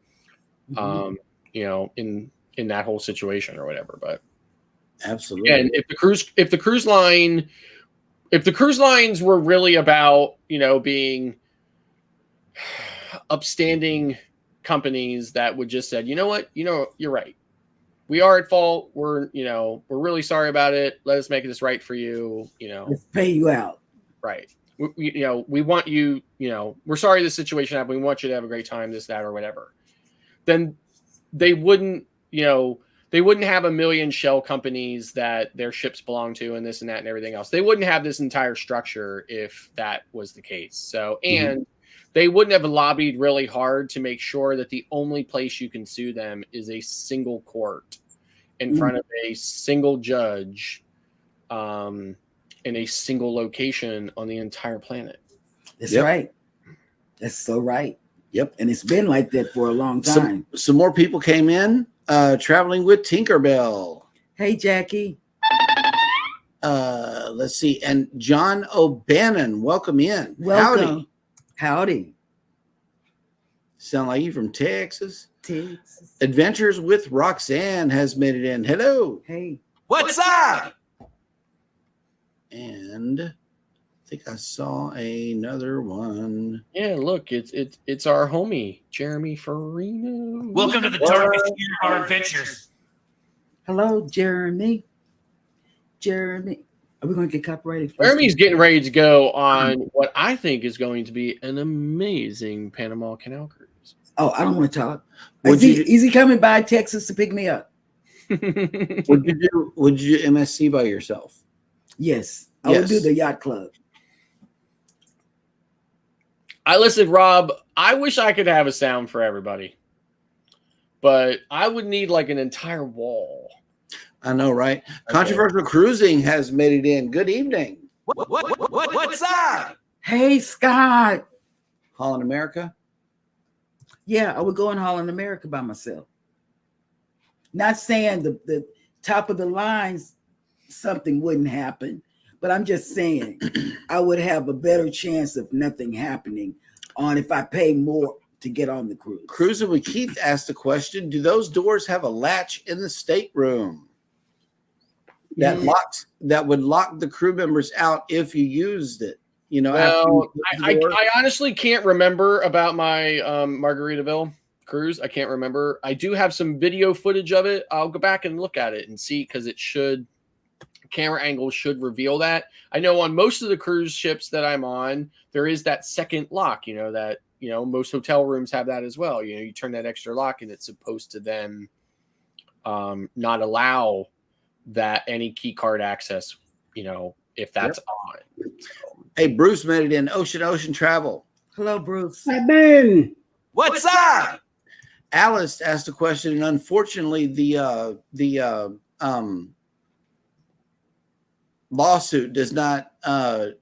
you know, in that whole situation or whatever. But absolutely. And if the cruise lines were really about, you know, being upstanding companies that would just said, you know what, you know, you're right. We are at fault. We're really sorry about it. Let us make this right for you. You know, let's pay you out. Right. We want you, you know, we're sorry this situation happened. We want you to have a great time, this, that, or whatever. Then they wouldn't, you know, they wouldn't have a million shell companies that their ships belong to and this and that and everything else. They wouldn't have this entire structure if that was the case. So, and they wouldn't have lobbied really hard to make sure that the only place you can sue them is a single court in front of a single judge, in a single location on the entire planet. That's right. That's so right. Yep. And it's been like that for a long time. Some more people came in, traveling with Tinkerbell. Hey, Jackie. Let's see. And John O'Bannon, welcome in. Welcome. Howdy. Sound like you from Texas? Texas. Adventures with Roxanne has made it in. Hello. Hey. What's up? And I think I saw another one. Yeah, look, it's our homie, Jeremy Farino. Welcome to the Target of our adventures. Hello, Jeremy. Jeremy. Are we going to get copyrighted? Jeremy's getting ready to go on what I think is going to be an amazing Panama Canal cruise. Oh, I don't want to talk. Is he coming by Texas to pick me up? Would you do MSC by yourself? Yes, I would do the yacht club. Listen, Rob, I wish I could have a sound for everybody, but I would need like an entire wall. I know, right? Okay. Controversial Cruising has made it in. Good evening. What's up? Hey, Scott. Holland America? Yeah, I would go in Holland America by myself. Not saying the top of the lines something wouldn't happen, but I'm just saying I would have a better chance of nothing happening on if I pay more to get on the cruise. Cruising with Keith asked the question, do those doors have a latch in the stateroom that would lock the crew members out if you used it? You know, Well, after I honestly can't remember about my Margaritaville cruise. I can't remember. I do have some video footage of it. I'll go back and look at it and see, because it should, camera angle should reveal that. I know on most of the cruise ships that I'm on, there is that second lock, you know, that, you know, most hotel rooms have that as well. You know, you turn that extra lock and it's supposed to then not allow that any key card access, you know, if that's on. Hey, Bruce made it in Ocean Travel. Hello, Bruce. Hi, Ben. What's up? Alice asked a question, and unfortunately, the lawsuit does not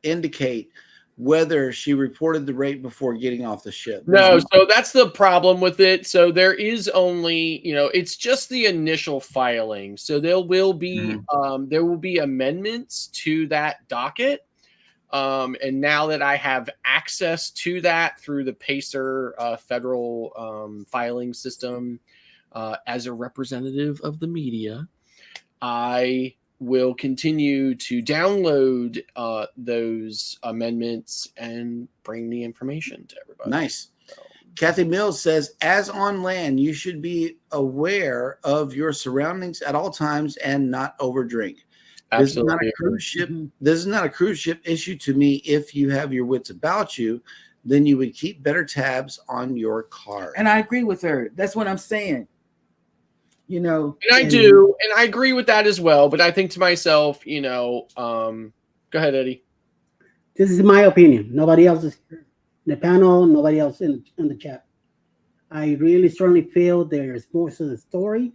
indicate whether she reported the rape before getting off the ship. No, so that's the problem with it. So there is only, you know, it's just the initial filing. So there will be amendments to that docket. And now that I have access to that through the PACER federal filing system, as a representative of the media, I will continue to download those amendments and bring the information to everybody. Nice. Kathy Mills says, as on land, you should be aware of your surroundings at all times and not overdrink. This is not a cruise ship. This is not a cruise ship issue to me. If you have your wits about you, then you would keep better tabs on your card. And I agree with her. That's what I'm saying. You know, and I do, and I agree with that as well. But I think to myself, you know, go ahead, Eddie. This is my opinion. Nobody else is in the panel. Nobody else in the chat. I really strongly feel there's more to the story.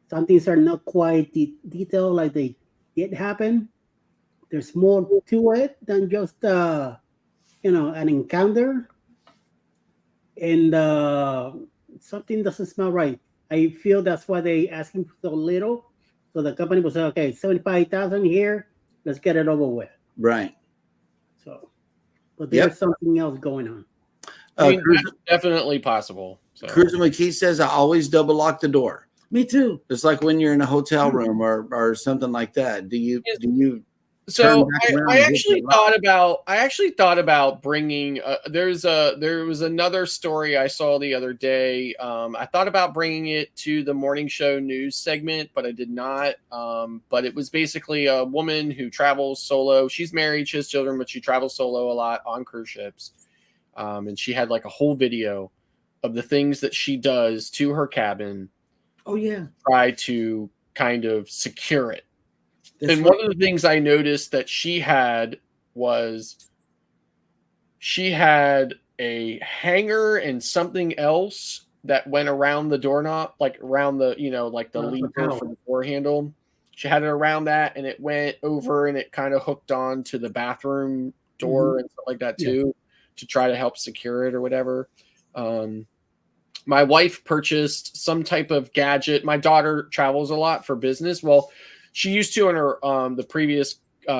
Some things are not quite detailed like they did happen. There's more to it than just you know, an encounter. And something doesn't smell right. I feel that's why they asking for so little. So the company will say, okay, 75,000 here, let's get it over with. Right. So, but there's something else going on. I mean, that's definitely possible. So. Cruiser McKee says, I always double lock the door. Me too. It's like when you're in a hotel room or something like that. Do you So I actually thought about bringing. There was another story I saw the other day. I thought about bringing it to the morning show news segment, but I did not. But it was basically a woman who travels solo. She's married, she has children, but she travels solo a lot on cruise ships. And she had like a whole video of the things that she does to her cabin. Oh yeah. Try to kind of secure it. That's and one of the things I noticed that she had was she had a hanger and something else that went around the doorknob, like around the, you know, like the lever for the door handle. She had it around that and it went over and it kind of hooked on to the bathroom door and stuff like that too, to try to help secure it or whatever. My wife purchased some type of gadget. My daughter travels a lot for business. Well, she used to in her the previous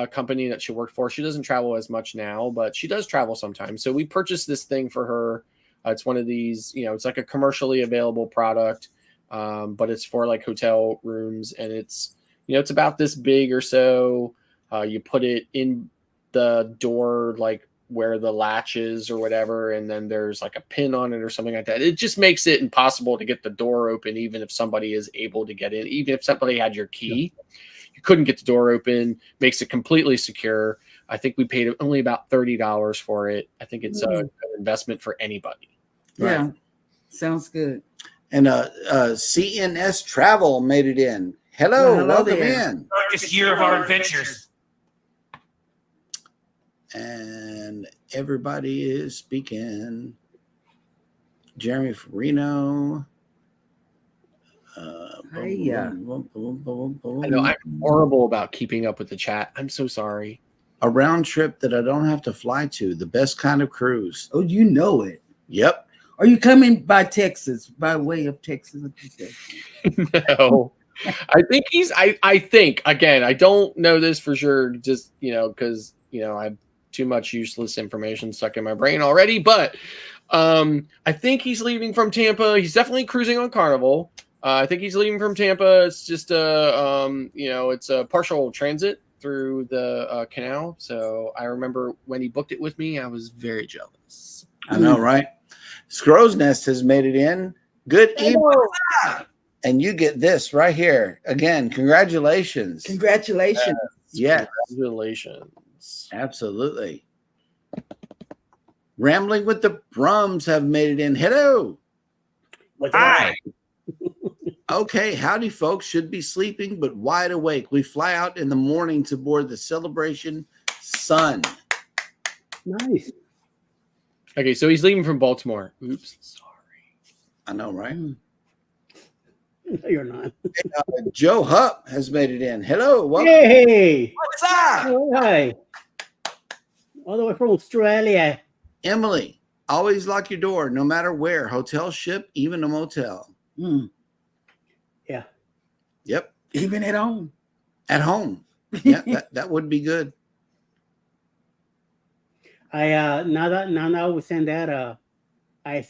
company that she worked for. She doesn't travel as much now, but she does travel sometimes. So we purchased this thing for her. It's one of these, you know, it's like a commercially available product, but it's for like hotel rooms, and it's, you know, it's about this big or so. You put it in the door, like where the latch is or whatever, and then there's like a pin on it or something like that. It just makes it impossible to get the door open, even if somebody is able to get in. Even if somebody had your key, you couldn't get the door open. Makes it completely secure. I think we paid only about $30 for it. I think it's an investment for anybody. Yeah, right. Sounds good. And CNS Travel made it in. Hello, welcome in. Darkest year of our adventures. And everybody is speaking. Jeremy Farino. I know I'm horrible about keeping up with the chat. I'm so sorry. A round trip that I don't have to fly to. The best kind of cruise. Oh, you know it. Yep. Are you coming by Texas, by way of Texas? No. I think I think, again, I don't know this for sure, just, you know, because, you know, I have too much useless information stuck in my brain already, but I think he's leaving from Tampa. He's definitely cruising on Carnival. I think he's leaving from Tampa. It's just you know, it's a partial transit through the canal. So I remember when he booked it with me, I was very jealous. I know, right? Scrow's Nest has made it in. Good evening. And you get this right here. Again, congratulations. Congratulations. Yeah. Congratulations. Absolutely. Rambling with the Brums have made it in. Hello. Hi. Okay, howdy, folks. Should be sleeping, but wide awake. We fly out in the morning to board the Celebration Sun. Nice. Okay, so he's leaving from Baltimore. Oops, sorry. I know, right? No, you're not. Joe Hupp has made it in. Hello. Welcome. Hey. What's up? Hi. All the way from Australia. Emily, always lock your door, no matter where. Hotel, ship, even a motel. Mm. Yeah. Yep. Even at home. At home. Yeah, that would be good. I now that we saying that I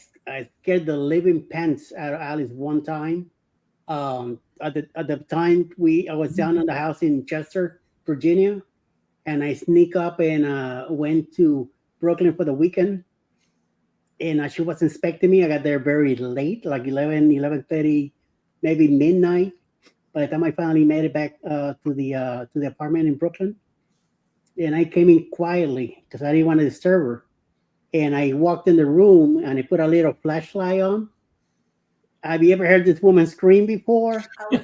scared the living pants out of Alice one time. At the time I was down in the house in Chester, Virginia, and I sneak up and went to Brooklyn for the weekend. And she was inspecting me. I got there very late, like 11:30, maybe midnight. By the time I finally made it back to the apartment in Brooklyn, and I came in quietly because I didn't want to disturb her. And I walked in the room and I put a little flashlight on. Have you ever heard this woman scream before? She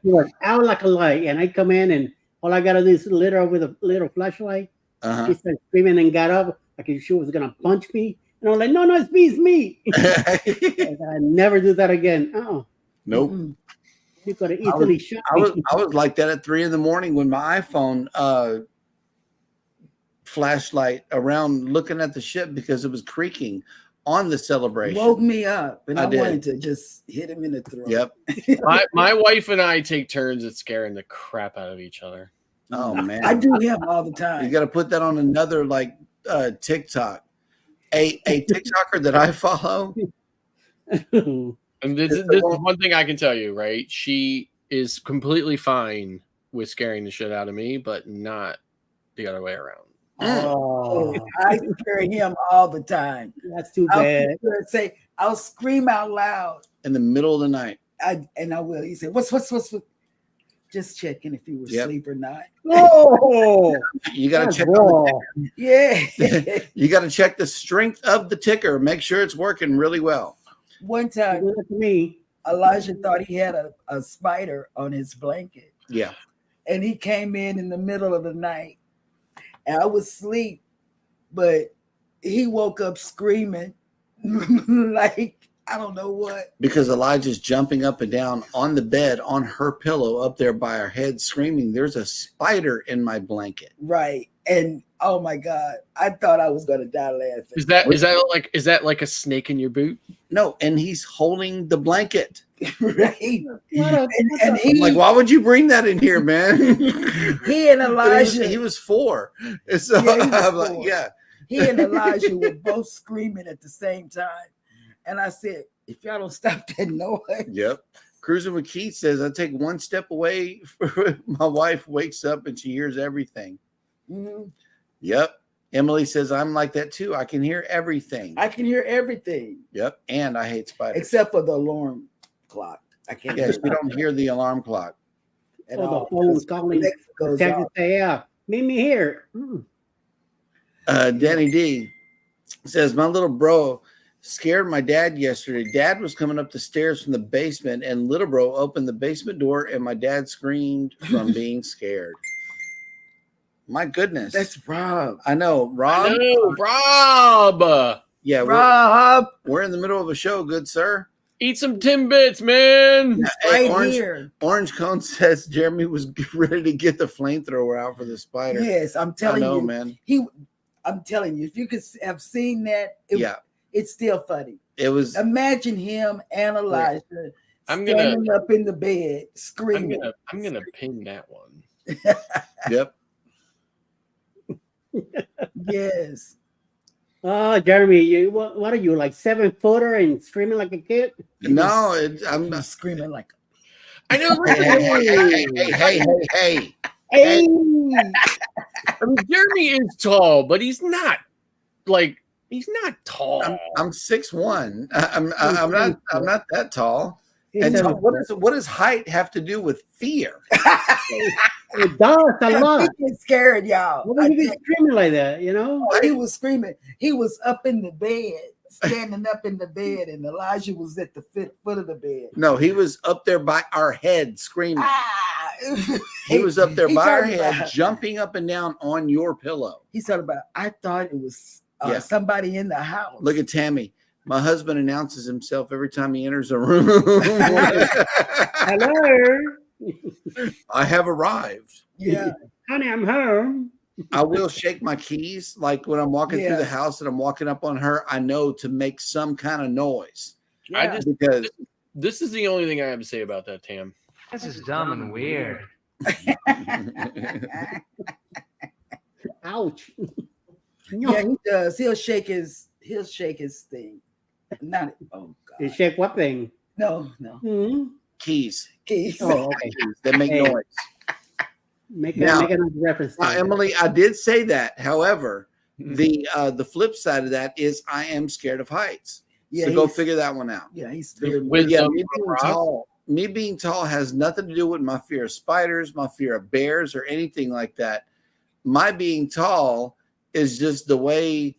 was out like a light, and I come in and all I got to do is lit her with a little flashlight. Uh-huh. She started screaming and got up like she was gonna punch me. And I'm like, no, it's me. I never do that again. Oh, Nope. you could have easily shot I me. was like that at 3 a.m. when my iPhone flashlight around looking at the ship because it was creaking on the Celebration. Woke me up, and I I did. wanted to just hit him in the throat. Yep. my wife and I take turns at scaring the crap out of each other. Oh man. I do him all the You time. got to put that on another like TikTok. A TikToker that I follow. And this is one thing I can tell you, right? She is completely fine with scaring the shit out of me, but not the other way around. Oh, I scare him all the time. that's too bad. I'll scream out loud. In the middle of the night. I will. He said, "What's?" Just checking if you were Yep. asleep or not. Oh, You got to that's check. raw. Yeah. You got to check the strength of the ticker. Make sure it's working really well. One time, Do that to me. Elijah thought he had a spider on his blanket, Yeah. and he came in the middle of the night, and I was asleep, but he woke up screaming like I don't know what. Because Elijah's jumping up and down on the bed on her pillow up there by her head, screaming, "There's a spider in my blanket." Right. And oh my God, I thought I was gonna die laughing. Is that like a snake in your boot? No, and he's holding the blanket. Right. What a- And I'm he, like, why would you bring that in here, man? he and But Elijah, he was 4. And so Yeah, he was I'm like, 4. yeah. he and Elijah were both screaming at the same time. And I said, if y'all don't stop that noise. Yep. Cruising with Keith says, I take one step away. My wife wakes up and she hears everything. Mhm. Yep. Emily says, I'm like that too. I can hear everything. I can hear everything Yep. And I hate spiders. except for the alarm clock. I can't Yes, hear we don't hear the alarm clock. at Oh, the all. phone's calling. Alexa goes Texas off. say, yeah, meet me here. Danny D says, my little bro scared my dad yesterday. Dad was coming up the stairs from the basement, and little bro opened the basement door, and my dad screamed from being scared. My goodness. That's Rob. I know. Rob? No, Rob. Yeah, Rob, we're in the middle of a show, good sir. Eat some Timbits, man. Hey, right here. Orange Cone says Jeremy was ready to get the flamethrower out for the spider. Yes, I'm I telling know, you. man. I'm telling you, if you could have seen that, it's still funny. It was. Imagine him and Elijah I'm standing up in the bed screaming. I'm gonna pin that one. Yep. Yes. Oh, Jeremy, what are you, like 7-footer and screaming like a kid? No, I'm He's screaming like, I know. hey. Hey, I mean, Jeremy is tall, but he's not tall. I'm 6'1". I'm not that tall. he's And a- what does height have to do with fear? it does a lot. He was scared, y'all. What would you be screaming like that? You know? He was screaming. He was up in the bed, standing up in the bed, and Elijah was at the foot of the bed. No, he was up there by our head screaming. Ah! He was up there He by our talking head, about- jumping up and down on your pillow. He talking about, I thought it was Yeah. somebody in the house. Look at Tammy. My husband announces himself every time he enters a room. Hello, I have arrived. Yeah. honey, I'm home. I will shake my keys like when I'm walking through Yeah. the house and I'm walking up on her. I know to make some kind of noise I Yeah. just because this is the only thing I have to say about that, Tam. This is dumb and weird. Ouch. Yeah, he does. He'll shake his thing. Not You God. shake what thing? No. Hmm? keys, Keys. Oh, okay. keys that make Hey. noise. Make Now- another reference. Now, to it. Emily, I did say that. However, the flip side of that is I am scared of heights. Yeah, So go he's- figure that one out. Yeah, he's very With Yeah, some me being Ross? tall. Me being tall has nothing to do with my fear of spiders, my fear of bears, or anything like that. My being tall is just the way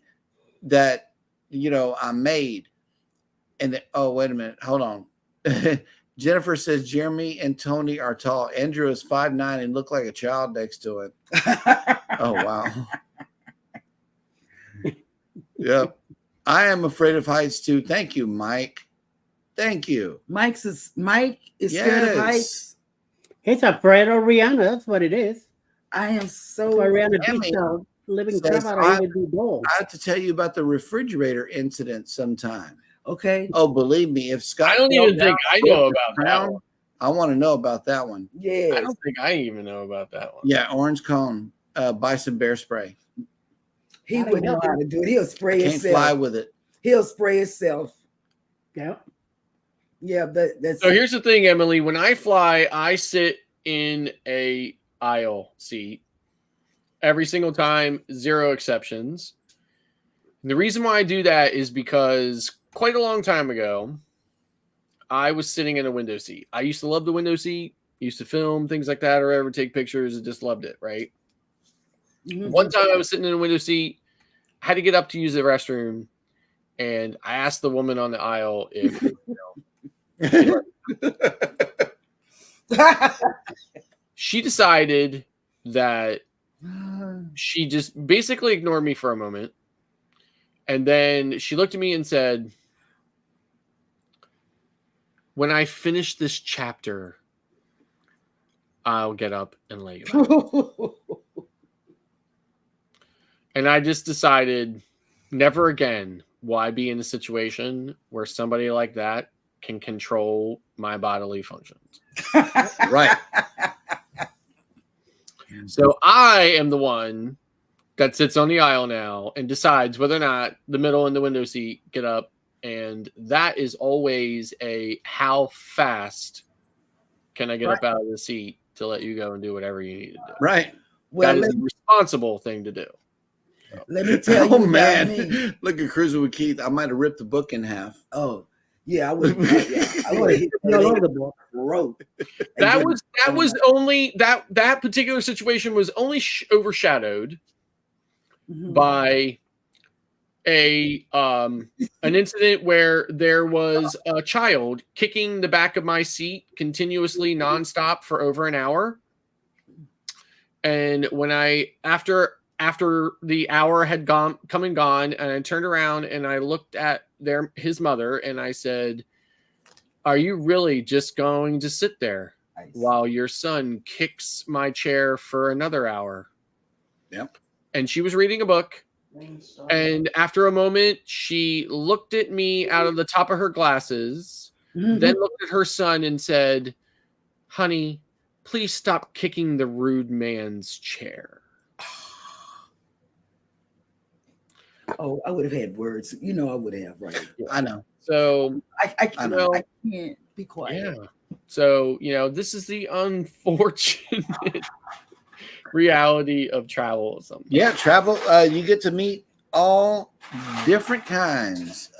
that I'm made. And oh, wait a minute, hold on. Jennifer says Jeremy and Tony are tall. Andrew is 5'9" and look like a child next to him. Oh wow. Yep. I am afraid of heights too. Thank you, Mike. Thank you. Mike is scared of heights. He's afraid of Rihanna. That's what it is. I am That's so why Rihanna Emmy beats the living says crap out of him with the ball. I have to tell you about the refrigerator incident sometime. okay. Oh, believe me, if Scott, I don't fell even think down I with know the about that crown, one. I want to know about that one. I Yes. don't think I even know about that one. Yeah, orange cone, bison bear spray. He Gotta wouldn't know help how to do it. He'll spray Can't himself. fly with it. He'll spray himself. Yeah. Yeah, that's So here's the thing, Emily. When I fly, I sit in a aisle seat every single time, zero exceptions. And the reason why I do that is because quite a long time ago, I was sitting in a window seat. I used to love the window seat, used to film things like that or ever take pictures and just loved it, right? Mhm. One time I was sitting in a window seat, I had to get up to use the restroom, and I asked the woman on the aisle if she decided that she just basically ignored me for a moment. And then she looked at me and said, when I finish this chapter, I'll get up and lay you out. And I just decided never again will I be in a situation where somebody like that can control my bodily functions. Right. So I am the one that sits on the aisle now and decides whether or not the middle and the window seat get up. And that is always a how fast can I get up out of the seat to let you go and do whatever you need to do. Right. Well, That is a responsible thing to do. let me tell you Oh about man. me. Look at Cruising with Keith. I might have ripped the book in half. Oh, yeah, I would. Yeah, I would hit You love the ball. rope. That was only that particular situation was only overshadowed by an incident where there was a child kicking the back of my seat continuously nonstop for over an hour. And when after the hour had come and gone, and I turned around and I looked at his mother and I said, "Are you really just going to sit there while your son kicks my chair for another hour?" Yep. And she was reading a book. And after a moment, she looked at me out of the top of her glasses, then looked at her son and said, "Honey, please stop kicking the rude man's chair." Oh, I would have had words. You know, I would have, right? I know. So I can't be quiet. yeah. So, this is the unfortunate reality of travel or something. Yeah, travel. You get to meet all different kinds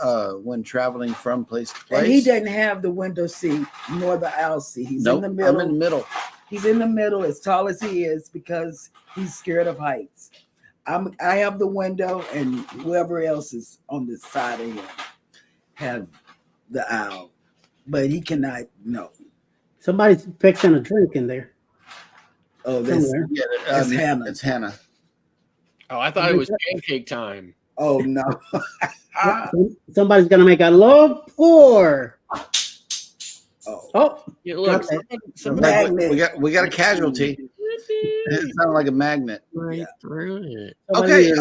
when traveling from place to place. And he doesn't have the window seat nor the aisle seat. He's Nope, in the middle. I'm in the middle. He's in the middle, as tall as he is, because he's scared of heights. I have the window, and whoever else is on the side of him have the aisle, but he cannot. No. Somebody's fixing a drink in there. Oh, that's, Somewhere. Yeah, that's Hannah. It's Hannah. Oh, I thought it was pancake time. Oh no. Somebody's gonna make a low pour. Oh, Yeah, look, okay. somebody We got a casualty. It sounded like a magnet. right through it. Okay,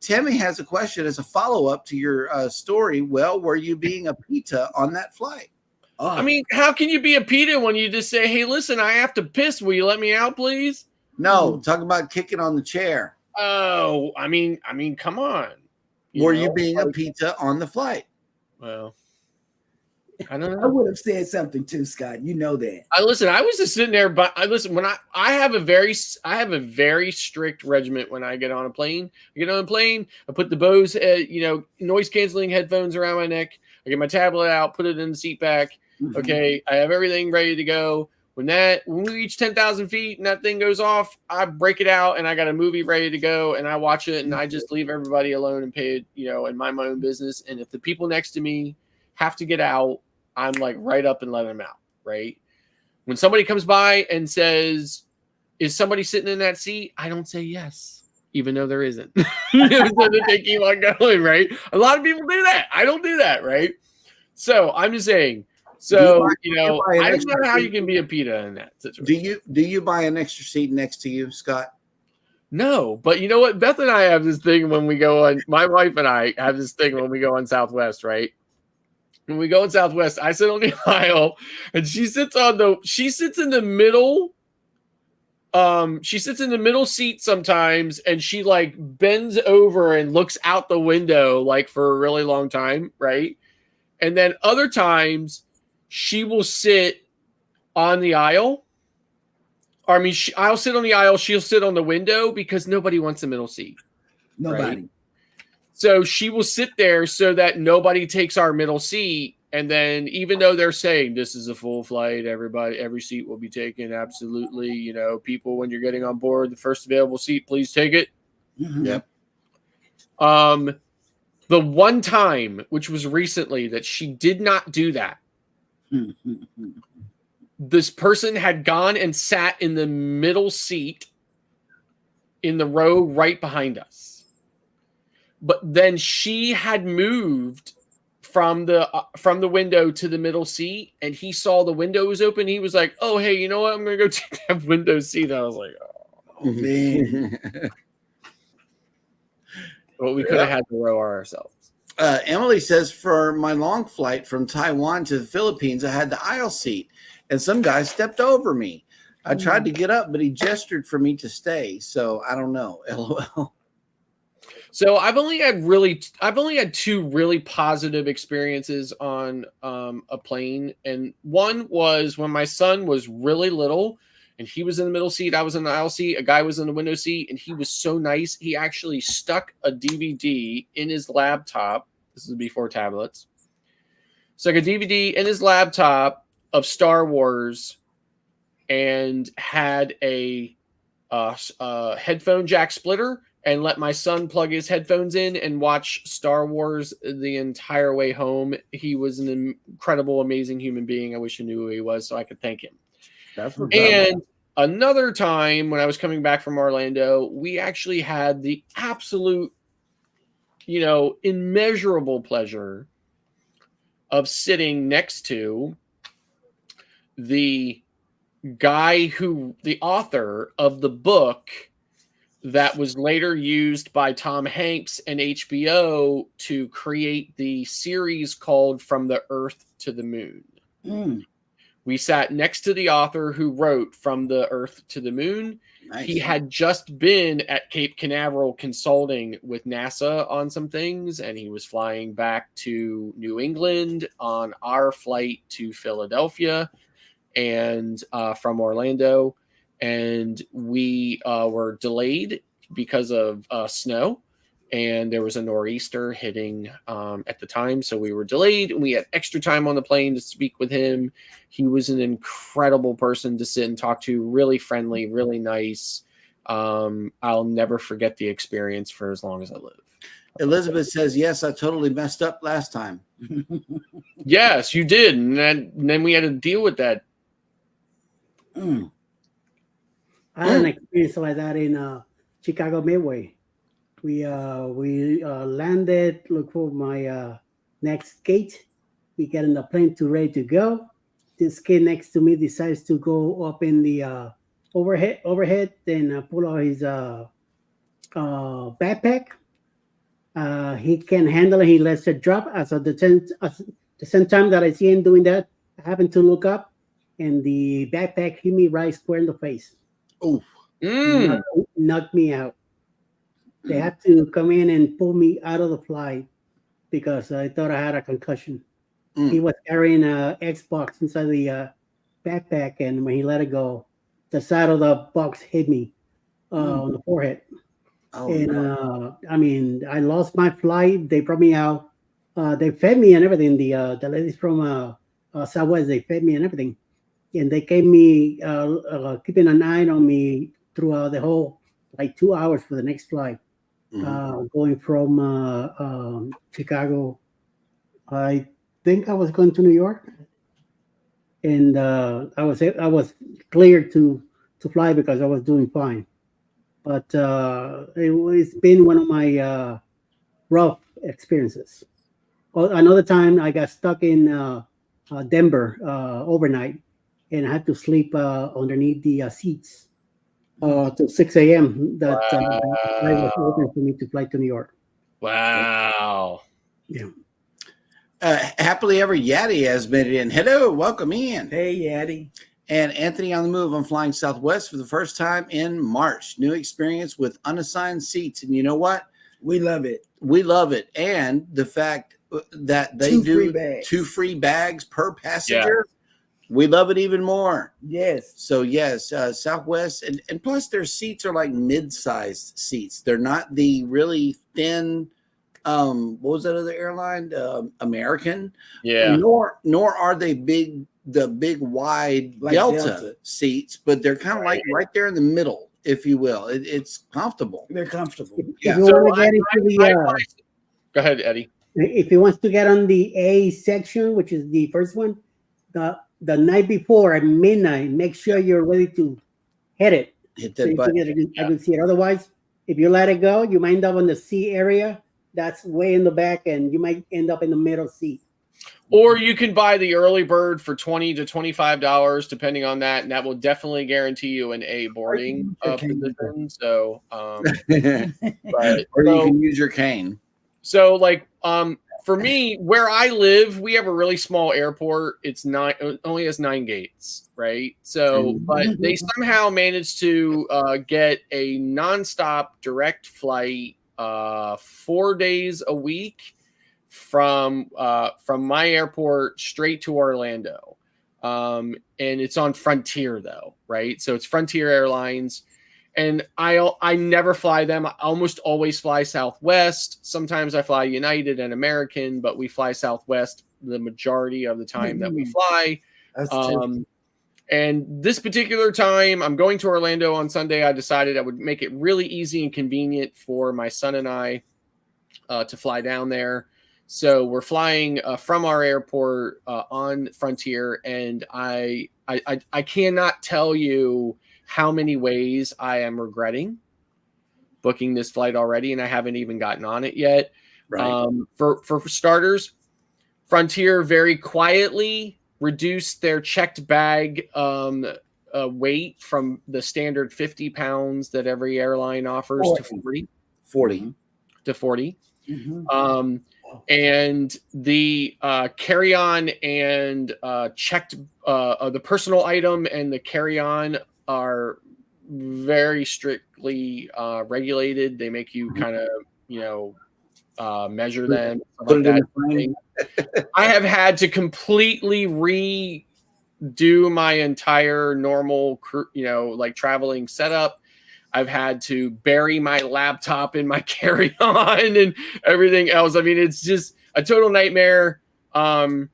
Tammy has a question as a follow-up to your story. Well, were you being a PETA on that flight? I mean, how can you be a PETA when you just say, "Hey, listen, I have to piss. Will you let me out, please?" No, talk about kicking on the chair. Oh, I mean, come on. Were you being a PETA on the flight? Well, I don't know. I would have said something too, Scott. You know that. I was just sitting there, but I listen when I have a very strict regiment when I get on a plane. I get on a plane, I put the Bose, noise canceling headphones around my neck. I get my tablet out, put it in the seat back. Mm-hmm. Okay, I have everything ready to go. When we reach 10,000 feet and that thing goes off, I break it out and I got a movie ready to go and I watch it and I just leave everybody alone and pay it, and mind my own business. And if the people next to me have to get out, I'm like right up and let them out, right? When somebody comes by and says, "Is somebody sitting in that seat?" I don't say yes, even though there isn't. So that they keep on going, right? A lot of people do that. I don't do that, right? So I'm just saying. So I don't know how you can be a PETA in that situation. Do you buy an extra seat next to you, Scott? No, but you know what? Beth and I have this thing when we go on. My wife and I have this thing when we go on Southwest, right? When we go in Southwest, I sit on the aisle and she sits in the middle. She sits in the middle seat sometimes and she like bends over and looks out the window like for a really long time, right? And then other times she will sit on the aisle. I mean, I'll sit on the aisle, she'll sit on the window because nobody wants the middle seat. Nobody. Right? So she will sit there so that nobody takes our middle seat. And then even though they're saying this is a full flight, every seat will be taken. Absolutely. People, when you're getting on board, the first available seat, please take it. Mm-hmm. Yep. The one time, which was recently, that she did not do that. This person had gone and sat in the middle seat in the row right behind us. But then she had moved from the window to the middle seat, and he saw the window was open. He was like, "Oh, hey, you know what? I'm gonna go take that window seat." And I was like, "Oh man!" Well, we could have had to row ourselves. Emily says, for my long flight from Taiwan to the Philippines, I had the aisle seat, and some guy stepped over me. I tried to get up, but he gestured for me to stay. So I don't know. LOL. So I've only had two really positive experiences on a plane, and one was when my son was really little, and he was in the middle seat, I was in the aisle seat, a guy was in the window seat, and he was so nice. He actually stuck a DVD in his laptop. This is before tablets. Stuck a DVD in his laptop of Star Wars, and had a headphone jack splitter. And let my son plug his headphones in and watch Star Wars the entire way home. He was an incredible, amazing human being. I wish I knew who he was so I could thank him. And another time when I was coming back from Orlando, we actually had the absolute, immeasurable pleasure of sitting next to the the author of the book that was later used by Tom Hanks and HBO to create the series called From the Earth to the Moon. We sat next to the author who wrote From the Earth to the Moon. Nice. He had just been at Cape Canaveral consulting with NASA on some things, and he was flying back to New England on our flight to Philadelphia and from Orlando. and we were delayed because of snow, and there was a nor'easter hitting at the time, so we were delayed, and we had extra time on the plane to speak with him. He was an incredible person to sit and talk to, really friendly, really nice. I'll never forget the experience for as long as I live. Elizabeth says, yes, I totally messed up last time. Yes, you did, and then we had to deal with that. Mm. I had an experience like that in Chicago Midway. We landed, look for my next gate. We get in the plane ready to go. This kid next to me decides to go up in the overhead, then pull out his backpack. He can handle it. He lets it drop. As at the same time that I see him doing that, I happen to look up, and the backpack hit me right square in the face. Oh, knocked me out. They had to come in and pull me out of the flight because I thought I had a concussion. He was carrying an Xbox inside the backpack, and when he let it go, the side of the box hit me on the forehead. Oh, And no. I mean, I lost my flight. They brought me out. They fed me and everything. The ladies from Southwest, they fed me and everything, and they gave me keeping an eye on me throughout the whole 2 hours for the next flight, going from Chicago. I think I was going to New York, and I was cleared to fly because I was doing fine. But it's been one of my rough experiences. Another time I got stuck in Denver overnight, and I had to sleep underneath the seats till 6 a.m. That flight was open for me to fly to New York. Wow. Yeah. Happily Ever Yaddy has been in. Hello, welcome in. Hey, Yaddy. And Anthony on the move. I'm flying Southwest for the first time in March. New experience with unassigned seats. And you know what? We love it. We love it. And the fact that they do 2 free bags per passenger. Yeah. We love it even more. Yes. So yes, Southwest, and plus their seats are like mid-sized seats. They're not the really thin. What was that other airline? American. Yeah. Nor are they big. The big wide like Delta seats, but they're kind of like right there in the middle, if you will. It's comfortable. They're comfortable. Yeah. Go ahead, Eddie. If he wants to get on the A section, which is the first one, the night before at midnight, make sure you're ready to hit it. Hit that button. I can see it. Otherwise, if you let it go, you might end up on the C area. That's way in the back, and you might end up in the middle seat. Or you can buy the early bird for $20 to $25, depending on that, and that will definitely guarantee you an A boarding position. So, or you can use your cane. So, for me, where I live, we have a really small airport. It's only has 9 gates, right? So, but they somehow managed to get a nonstop direct flight 4 days a week from my airport straight to Orlando. And it's on Frontier though, right? So it's Frontier Airlines, and I never fly them. I almost always fly Southwest. Sometimes I fly United and American, but we fly Southwest the majority of the time that we fly. And this particular time, I'm going to Orlando on Sunday. I decided I would make it really easy and convenient for my son and I to fly down there. So we're flying from our airport on Frontier, and I cannot tell you how many ways I am regretting booking this flight already, and I haven't even gotten on it yet. Right. For starters, Frontier very quietly reduced their checked bag weight from the standard 50 pounds that every airline offers to 40 to 40. Mm-hmm. And the carry-on and checked the personal item and the carry-on are very strictly regulated. They make you kind of measure them. Like that. I have had to completely do my entire normal, like traveling setup. I've had to bury my laptop in my carry-on and everything else. I mean, it's just a total nightmare. There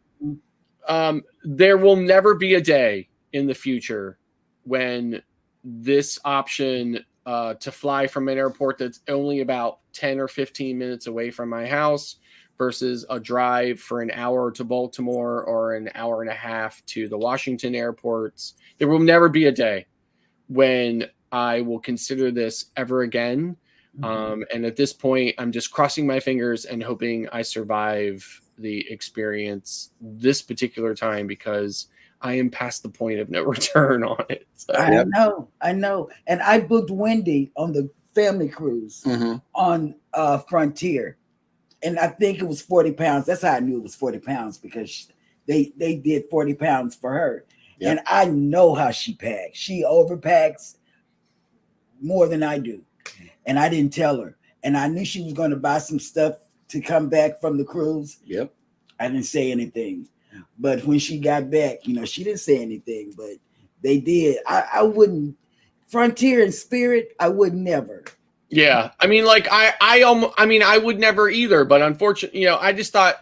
will never be a day in the future when this option to fly from an airport that's only about 10 or 15 minutes away from my house versus a drive for an hour to Baltimore or an hour and a half to the Washington airports. There will never be a day when I will consider this ever again. And at this point, I'm just crossing my fingers and hoping I survive the experience this particular time, because I am past the point of no return on it. So. I know. And I booked Wendy on the family cruise on Frontier. And I think it was 40 pounds. That's how I knew it was 40 pounds, because they did 40 pounds for her. Yep. And I know how she packs. She overpacks more than I do. And I didn't tell her. And I knew she was going to buy some stuff to come back from the cruise. Yep. I didn't say anything. But when she got back, she didn't say anything, but they did. I wouldn't. Frontier and Spirit, I would never. Yeah, I mean, like I would never either. But unfortunately, I just thought,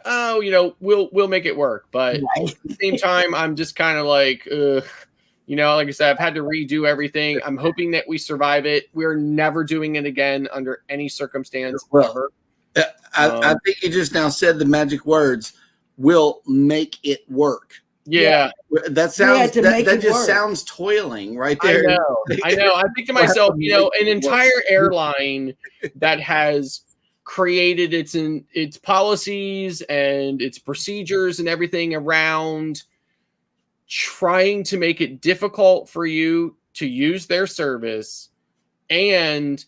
we'll make it work. But at the same time, I'm just kind of like, like I said, I've had to redo everything. I'm hoping that we survive it. We're never doing it again under any circumstance ever. I think you just now said the magic words. We'll make it work. Yeah. That sounds that just sounds toiling right there. I know. I think to myself, an entire airline that has created its policies and its procedures and everything around trying to make it difficult for you to use their service and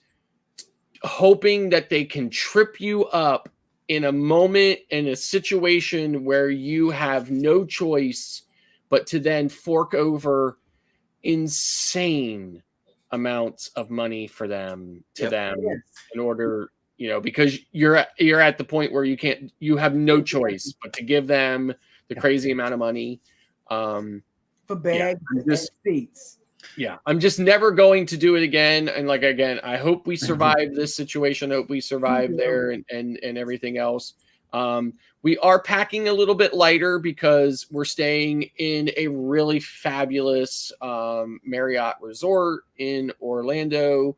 hoping that they can trip you up in a moment, in a situation where you have no choice but to then fork over insane amounts of money for them in order, because you're at the point where you have no choice but to give them the crazy amount of money for bags and seats. Yeah, I'm just never going to do it again. And I hope we survive this situation. I hope we survive there and everything else. We are packing a little bit lighter because we're staying in a really fabulous Marriott resort in Orlando,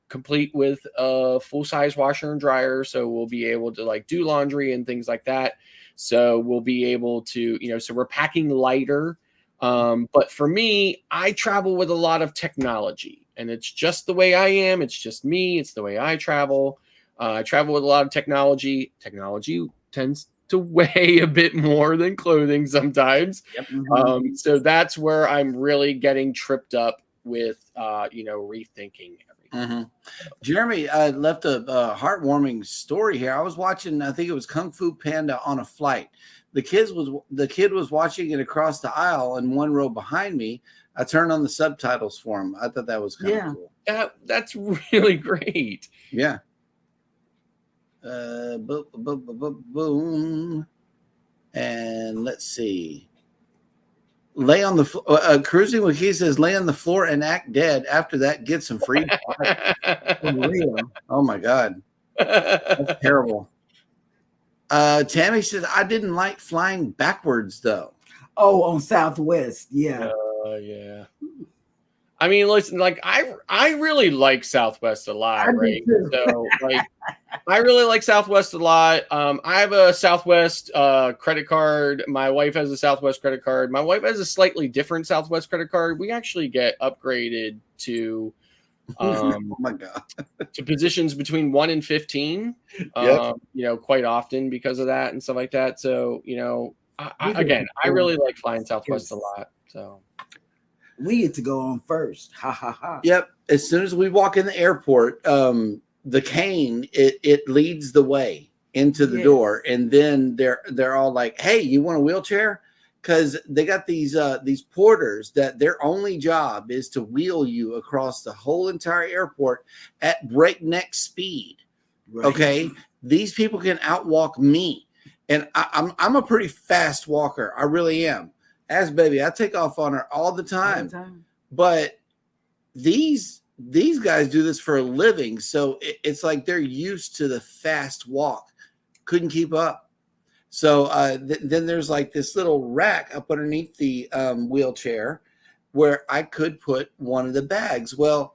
complete with a full-size washer and dryer. So we'll be able to do laundry and things like that. So we'll be able to, so we're packing lighter. But for me, I travel with a lot of technology, and it's just the way I am. It's just me. It's the way I travel. I travel with a lot of technology. Technology tends to weigh a bit more than clothing sometimes. Yep. So that's where I'm really getting tripped up with, rethinking everything. Jeremy left a heartwarming story here. I was watching, I think it was Kung Fu Panda on a flight. The kid was watching it across the aisle in one row behind me. I turned on the subtitles for him. I thought that was kind of cool. That's really great. Yeah. Boom. And let's see. Lay on the Cruising with Keith says, lay on the floor and act dead. After that, get some free. Oh my God. That's terrible. Tammy says, I didn't like flying backwards though. Oh, on Southwest. Yeah. Yeah. I mean, listen, I really like Southwest a lot, right? So I really like Southwest a lot. I have a Southwest credit card. My wife has a Southwest credit card. My wife has a slightly different Southwest credit card. We actually get upgraded to oh my God. to positions between 1 and 15, quite often because of that and stuff like that. So, I really like flying Southwest a lot. So we get to go on first. Ha ha ha. Yep. As soon as we walk in the airport, the cane, it leads the way into the door. And then they're all like, hey, you want a wheelchair? Because they got these porters that their only job is to wheel you across the whole entire airport at breakneck speed. Right. Okay, these people can outwalk me, and I'm a pretty fast walker. I really am. As baby, I take off on her all the time. But these guys do this for a living, so it's like they're used to the fast walk. Couldn't keep up. So then there's like this little rack up underneath the wheelchair where I could put one of the bags. Well,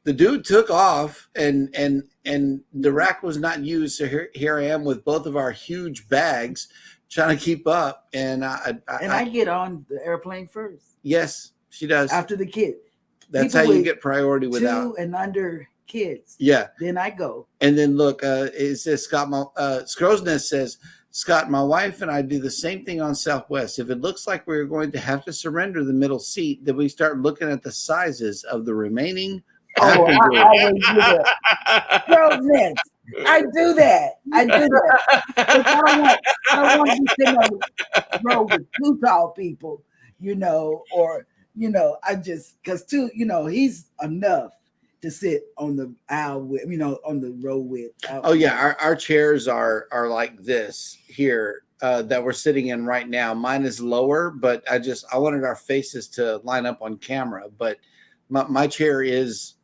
the dude took off and the rack was not used. So here I am with both of our huge bags trying to keep up. And I get on the airplane first. Yes, she does. After the kid. That's People how you with get priority without 2 and under kids. Yeah. Then I go. And then look, it says Scrow's Nest says, Scott, my wife and I do the same thing on Southwest. If it looks like we're going to have to surrender the middle seat, then we start looking at the sizes of the remaining. I always do that. Scrow's Nest. I do that. I don't want to be sitting on the road with 2 tall people, or I just because 2, he's enough to sit on the aisle with, on the row with. Oh yeah, our chairs are like this here that we're sitting in right now. Mine is lower, but I wanted our faces to line up on camera. But my chair is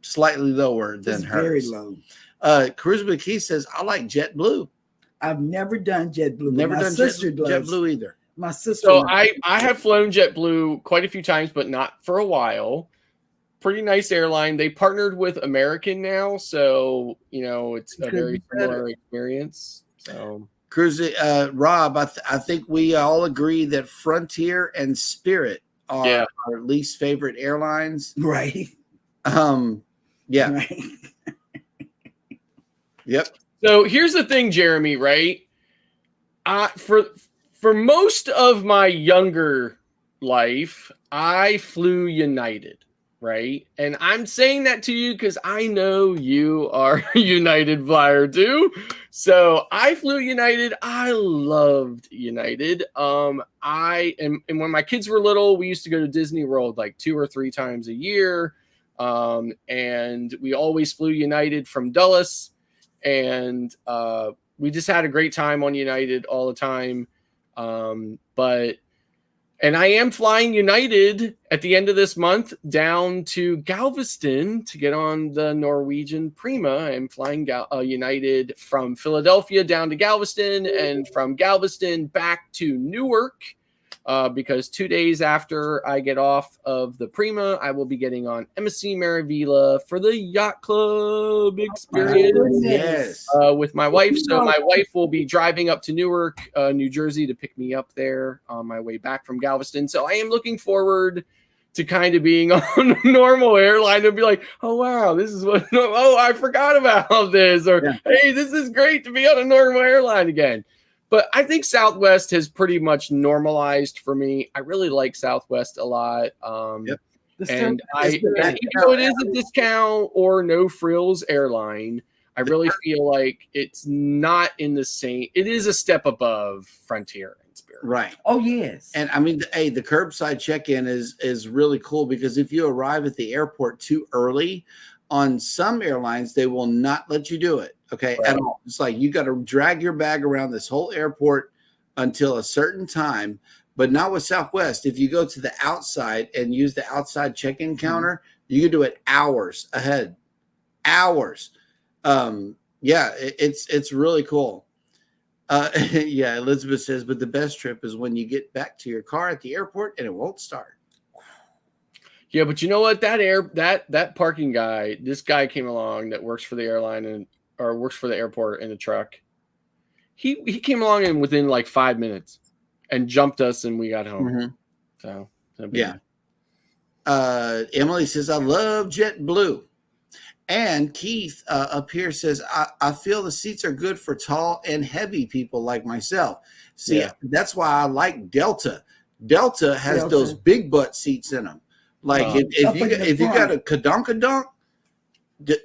slightly lower than hers. Very low. Cruz McKee says, I like JetBlue. I've never done JetBlue. Never done JetBlue either. My sister. So I have flown JetBlue quite a few times, but not for a while. Pretty nice airline. They partnered with American now, so it's a very similar experience. So Cruz, Rob, I think we all agree that Frontier and Spirit are our least favorite airlines. Right. Yeah. Right. Yep. So here's the thing, Jeremy, right? For most of my younger life, I flew United, right? And I'm saying that to you because I know you are a United flyer too. So I flew United. I loved United. And when my kids were little, we used to go to Disney World like 2 or 3 times a year. And we always flew United from Dulles. And we just had a great time on United all the time. And I am flying United at the end of this month down to Galveston to get on the Norwegian Prima. I'm flying United from Philadelphia down to Galveston and from Galveston back to Newark. Because 2 days after I get off of the Prima, I will be getting on MSC Maravilla for the Yacht Club experience with my wife. So my wife will be driving up to Newark, New Jersey to pick me up there on my way back from Galveston. So I am looking forward to kind of being on a normal airline. They'll be like, oh, wow, this is what, oh, I forgot about this. Or, hey, this is great to be on a normal airline again. But I think Southwest has pretty much normalized for me. I really like Southwest a lot. And even though it is a discount or no frills airline, I really feel like it's not in the same. It is a step above Frontier and Spirit. Right. Oh, yes. And I mean, the curbside check-in is really cool because if you arrive at the airport too early, on some airlines, they will not let you do it. Okay. Right. At all. It's like you got to drag your bag around this whole airport until a certain time, but not with Southwest. If you go to the outside and use the outside check-in counter, you can do it hours ahead. Hours. It's really cool. Elizabeth says, but the best trip is when you get back to your car at the airport and it won't start. Yeah, but you know what? That parking guy, this guy came along that works for the airline or works for the airport in a truck. He came along and within like 5 minutes and jumped us and we got home. Mm-hmm. So yeah. Emily says, I love JetBlue. And Keith up here says, I feel the seats are good for tall and heavy people like myself. See, that's why I like Delta. Delta has those big butt seats in them. Like if you got a kadonkadonk,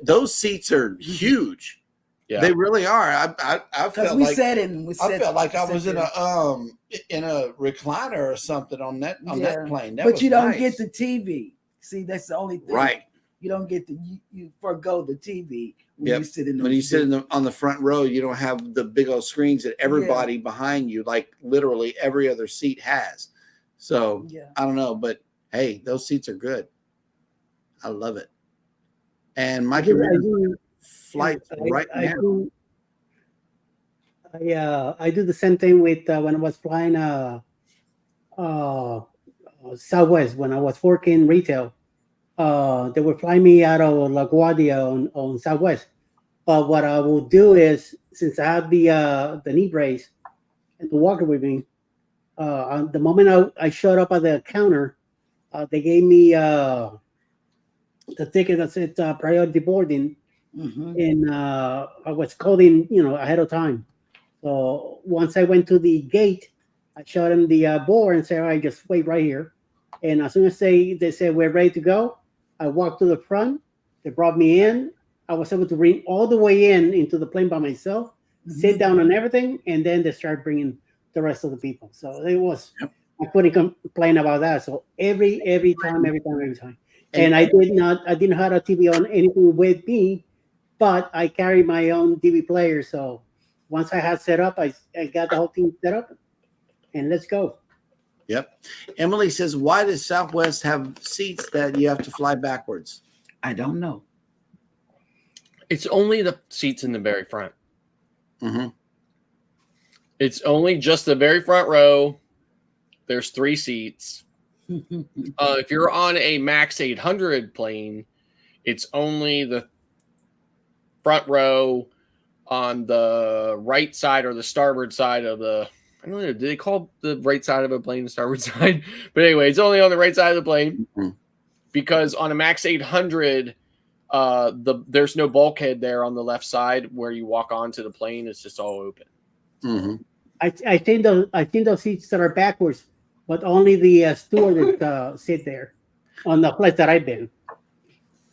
those seats are huge. Yeah, they really are. I felt like I was in a recliner or something on that plane. But you don't get the TV. See, that's the only thing. Right. You don't get you forego the TV when you sit in. When you sit on the front row, you don't have the big old screens that everybody behind you, like literally every other seat has. So Yeah. I don't know, but hey, those seats are good. I love it. And I Mike do, I Ramirez do, flights right now. I do the same thing with when I was flying Southwest when I was working retail. They were flying me out of LaGuardia on Southwest. But what I will do is, since I have the knee brace and the walker with me, the moment I showed up at the counter, they gave me the ticket that said priority boarding, and I was called in, ahead of time. So once I went to the gate, I showed them the board and said, "All right, just wait right here." And as soon as they said we're ready to go, I walked to the front. They brought me in. I was able to bring all the way into the plane by myself, sit down on everything, and then they start bringing the rest of the people. So it was, I couldn't complain about that. So every time. And I didn't have a TV on anything with me, but I carried my own DV player. So once I had set up, I got the whole team set up, and let's go. Yep. Emily says, why does Southwest have seats that you have to fly backwards? I don't know. It's only the seats in the very front. Mm-hmm. It's only just the very front row. There's 3 seats. If you're on a Max 800 plane, it's only the front row on the right side or the starboard side of the, I don't know, do they call the right side of a plane the starboard side? But anyway, it's only on the right side of the plane, because on a Max 800, there's no bulkhead there on the left side where you walk onto the plane. It's just all open. Mm-hmm. I think those seats that are backwards, but only the steward sit there on the flights that I've been.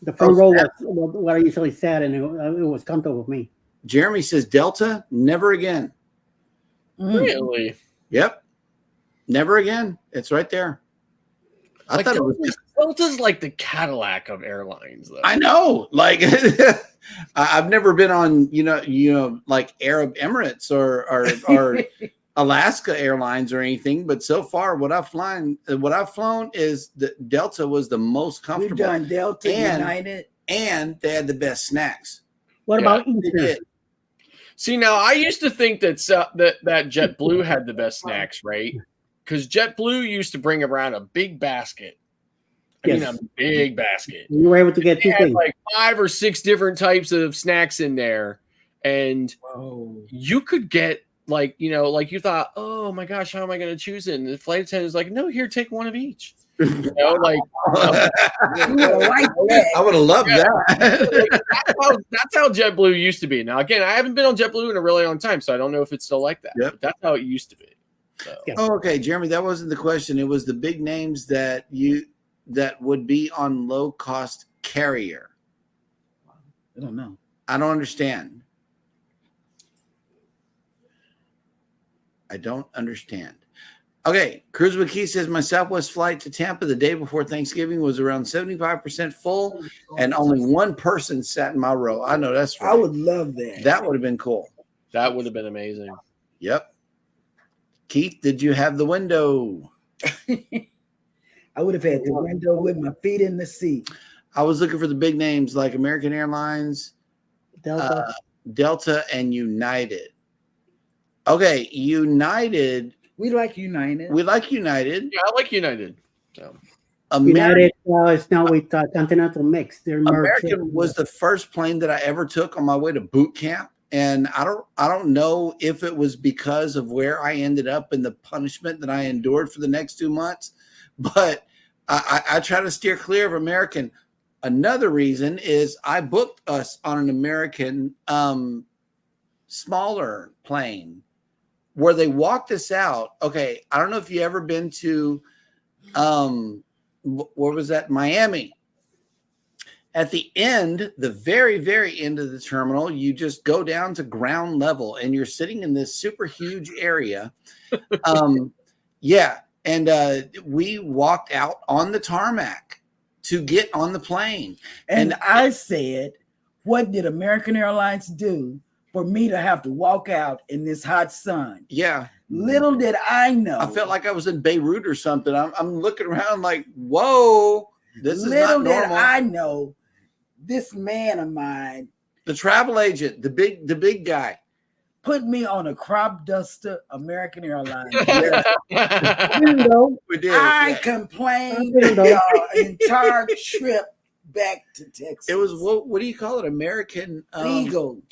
The front row was where I usually sat, and it was comfortable with me. Jeremy says Delta, never again. Really? Yep. Never again. It's right there. I thought it was. Delta's like the Cadillac of airlines, though. I know. Like, I've never been on, like Arab Emirates or Alaska Airlines or anything. But so far, what I've flown is that Delta was the most comfortable. We've done Delta, United, and they had the best snacks. What about Eastern? See, now I used to think that JetBlue had the best snacks, right? Because JetBlue used to bring around a big basket. I mean, a big basket. You were able to get 2 things. Like 5 or 6 different types of snacks in there, and you could get like you thought, oh my gosh, how am I going to choose it? And the flight attendant was like, no, here, take one of each. I would have loved that. That's how JetBlue used to be. Now, again, I haven't been on JetBlue in a really long time, so I don't know if it's still like that. Yep. But that's how it used to be. So. Oh, okay, Jeremy, that wasn't the question. It was the big names that would be on low cost carrier. I don't know. I don't understand. I don't understand. Okay, Cruise with Key says my Southwest flight to Tampa the day before Thanksgiving was around 75% full, and only one person sat in my row. I know that's right. I would love that. That would have been cool. That would have been amazing. Yep. Keith, did you have the window? I would have had the window with my feet in the seat. I was looking for the big names like American Airlines, Delta, and United. Okay, United. We like United. We like United. Yeah, I like United. So. United is now with Continental Mix. They're American was the first plane that I ever took on my way to boot camp. And I don't know if it was because of where I ended up and the punishment that I endured for the next 2 months, but I try to steer clear of American. Another reason is I booked us on an American smaller plane where they walked us out. Okay, I don't know if you ever been to where was that? Miami. At the end, the very, very end of the terminal, you just go down to ground level and you're sitting in this super huge area. And we walked out on the tarmac to get on the plane. And I said, what did American Airlines do for me to have to walk out in this hot sun? Yeah. Little did I know. I felt like I was in Beirut or something. I'm looking around like, whoa, this is little not did normal. I know this man of mine, The travel agent, the big guy, put me on a crop duster American Airlines. No, we did. I yeah. complained I didn't know. the entire trip back to Texas. It was what do you call it? American Eagle.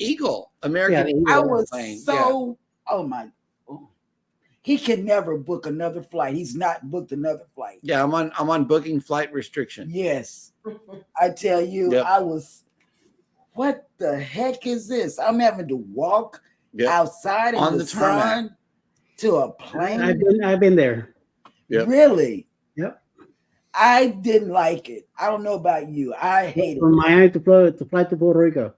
American Yeah, Eagle. I was plane. so oh my. He can never book another flight. He's not booked another flight. Yeah, I'm on booking flight restriction. Yes, I tell you, Yep. I was. What the heck is this? I'm having to walk Yep. outside in On the the tarmac. sun to a plane. I've been there. Yep. Really? Yep. I didn't like it. I don't know about you. I hate From Miami to fly to Puerto Rico.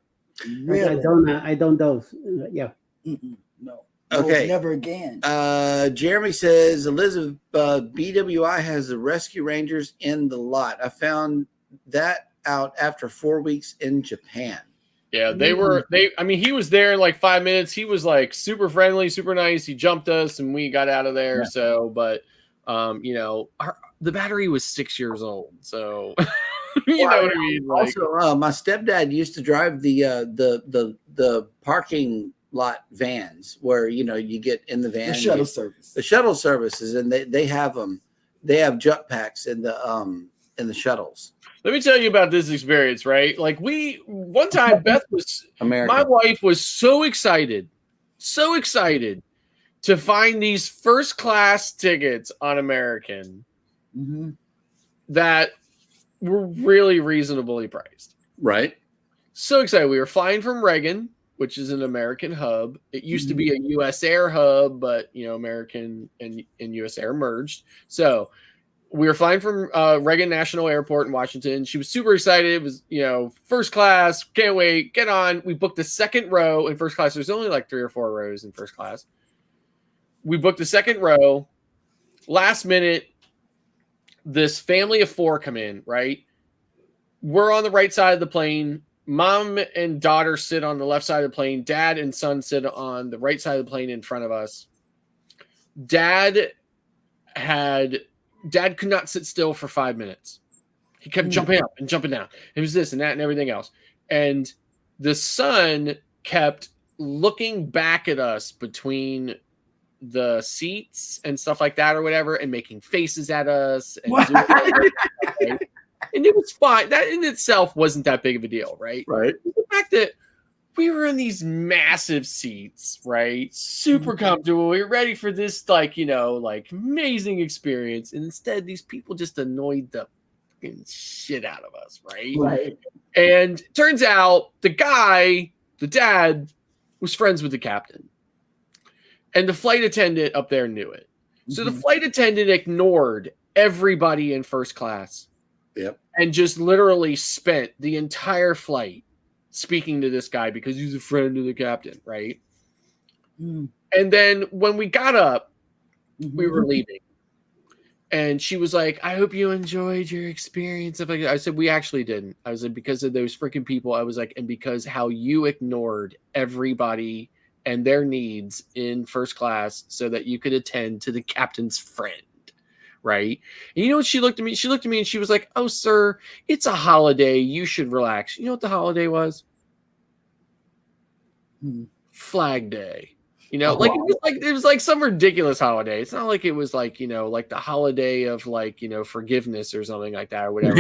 it. Really? I don't those. Yeah. Mm-mm. No. Okay. No, never again. Jeremy says Elizabeth BWI has the Rescue Rangers in the lot. I found that out after 4 weeks in Japan. Yeah, I mean, he was there in like 5 minutes. He was like super friendly, super nice. He jumped us and we got out of there. Yeah. So, but, you know, the battery was 6 years old. So, you know what I mean? Like, Also, my stepdad used to drive the parking lot vans where, you know, you get in the van. The shuttle service. The shuttle services, and they have them. They have jump packs in the shuttles. let me tell you about this experience, right? Like one time Beth was, American. my wife was so excited to find these first class tickets on American Mm-hmm. that were really reasonably priced. Right. So excited. We were flying from Reagan, which is an American hub. It used to be a US Air hub, but you know, American and US Air merged. So we were flying from Reagan National Airport in Washington. She was super excited. It was, you know, first class. Can't wait. Get on. We booked the second row in first class. There's only like 3 or 4 rows in first class. We booked the second row. Last minute, this family of 4 come in, right? We're on the right side of the plane. Mom and daughter sit on the left side of the plane. Dad and son sit on the right side of the plane in front of us. Dad could not sit still for 5 minutes. He kept jumping up and jumping down. It was this and that and everything else. And the son kept looking back at us between the seats and stuff like that or whatever and making faces at us. And, and it was fine. That in itself wasn't that big of a deal, right? Right. The fact that we were in these massive seats, right? Super comfortable. We were ready for this, like, you know, like amazing experience. And instead, these people just annoyed the fucking shit out of us, right? Right. And turns out the dad, was friends with the captain. And the flight attendant up there knew it. So the flight attendant ignored everybody in first class. Yep. And just literally spent the entire flight speaking to this guy because he's a friend of the captain, right? And then when we got up, we were leaving. And she was like, I hope you enjoyed your experience. I said, we actually didn't. I was like, because of those freaking people. I was like, and because how you ignored everybody and their needs in first class so that you could attend to the captain's friend. Right. And you know what? She looked at me and she was like, oh, sir, it's a holiday. You should relax. You know what the holiday was? Flag Day. You know, it was like some ridiculous holiday. It's not like it was like, you know, like the holiday of like, you know, forgiveness or something like that or whatever.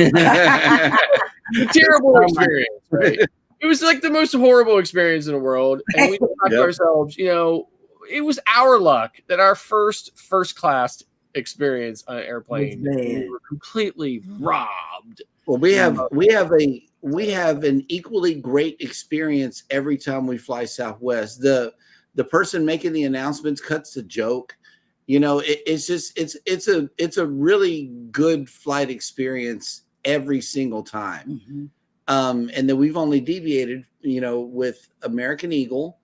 Terrible experience, right? It was like the most horrible experience in the world. And we thought to ourselves, you know, it was our luck that our first class experience on an airplane, we were completely robbed. Well, we have an equally great experience every time we fly Southwest. The person making the announcements cuts the joke. You know, it's a really good flight experience every single time. And then we've only deviated, you know, with American Eagle,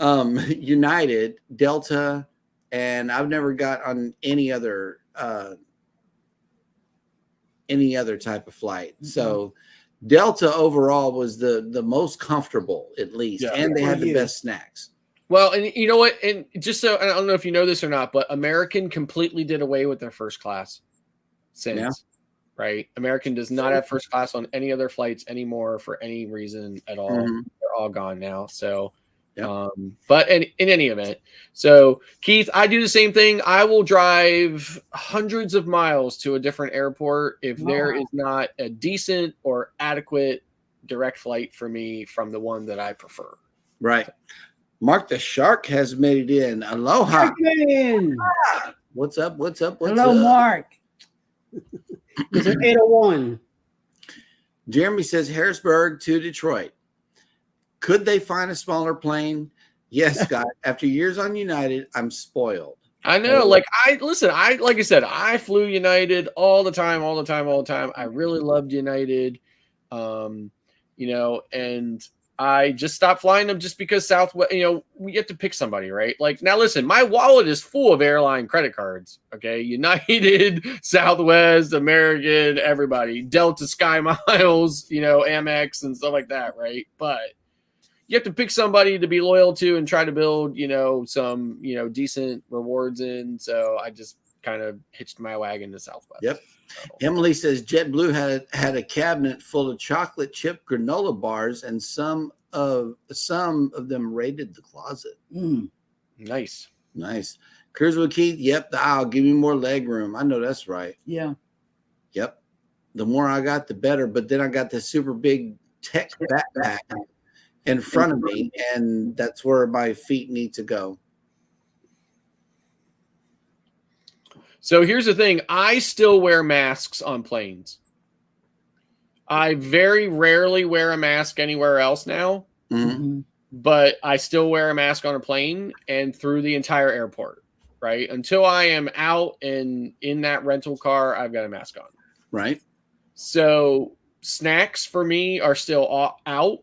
United, Delta, and I've never got on any other type of flight. So Delta overall was the most comfortable, at least, and they had the best snacks. Well, and you know what? And just so I don't know if you know this or not, but American completely did away with their first class since, right? American does not have first class on any other flights anymore for any reason at all. Mhm. They're all gone now. So, Yep. but in any event, so Keith, I do the same thing. I will drive hundreds of miles to a different airport if there is not a decent or adequate direct flight for me from the one that I prefer. Right. Mark the Shark has made it in. Aloha. What's up? What's up? What's Hello, up? Mark. Mr. 801. Jeremy says Harrisburg to Detroit. Could they find a smaller plane? Yes, Scott. After years on United, I'm spoiled. I know. Like I said, I flew United all the time. I really loved United. You know, and I just stopped flying them just because Southwest, you know, we get to pick somebody, right? Like, now listen, my wallet is full of airline credit cards. Okay. United, Southwest, American, everybody, Delta, Sky Miles, you know, Amex and stuff like that. Right. But you have to pick somebody to be loyal to and try to build, you know, some, you know, decent rewards in. So I just kind of hitched my wagon to Southwest. Yep. Emily says JetBlue had a cabinet full of chocolate chip granola bars, and some of them raided the closet. Nice. Cruise with Keith. Yep. The aisle. Give me more leg room. I know that's right. Yeah. Yep. The more I got, the better. But then I got this super big tech backpack in front of me, and that's where my feet need to go. So here's the thing. I still wear masks on planes. I very rarely wear a mask anywhere else now, but I still wear a mask on a plane and through the entire airport, right? Until I am out and in that rental car, I've got a mask on. Right. So snacks for me are still out.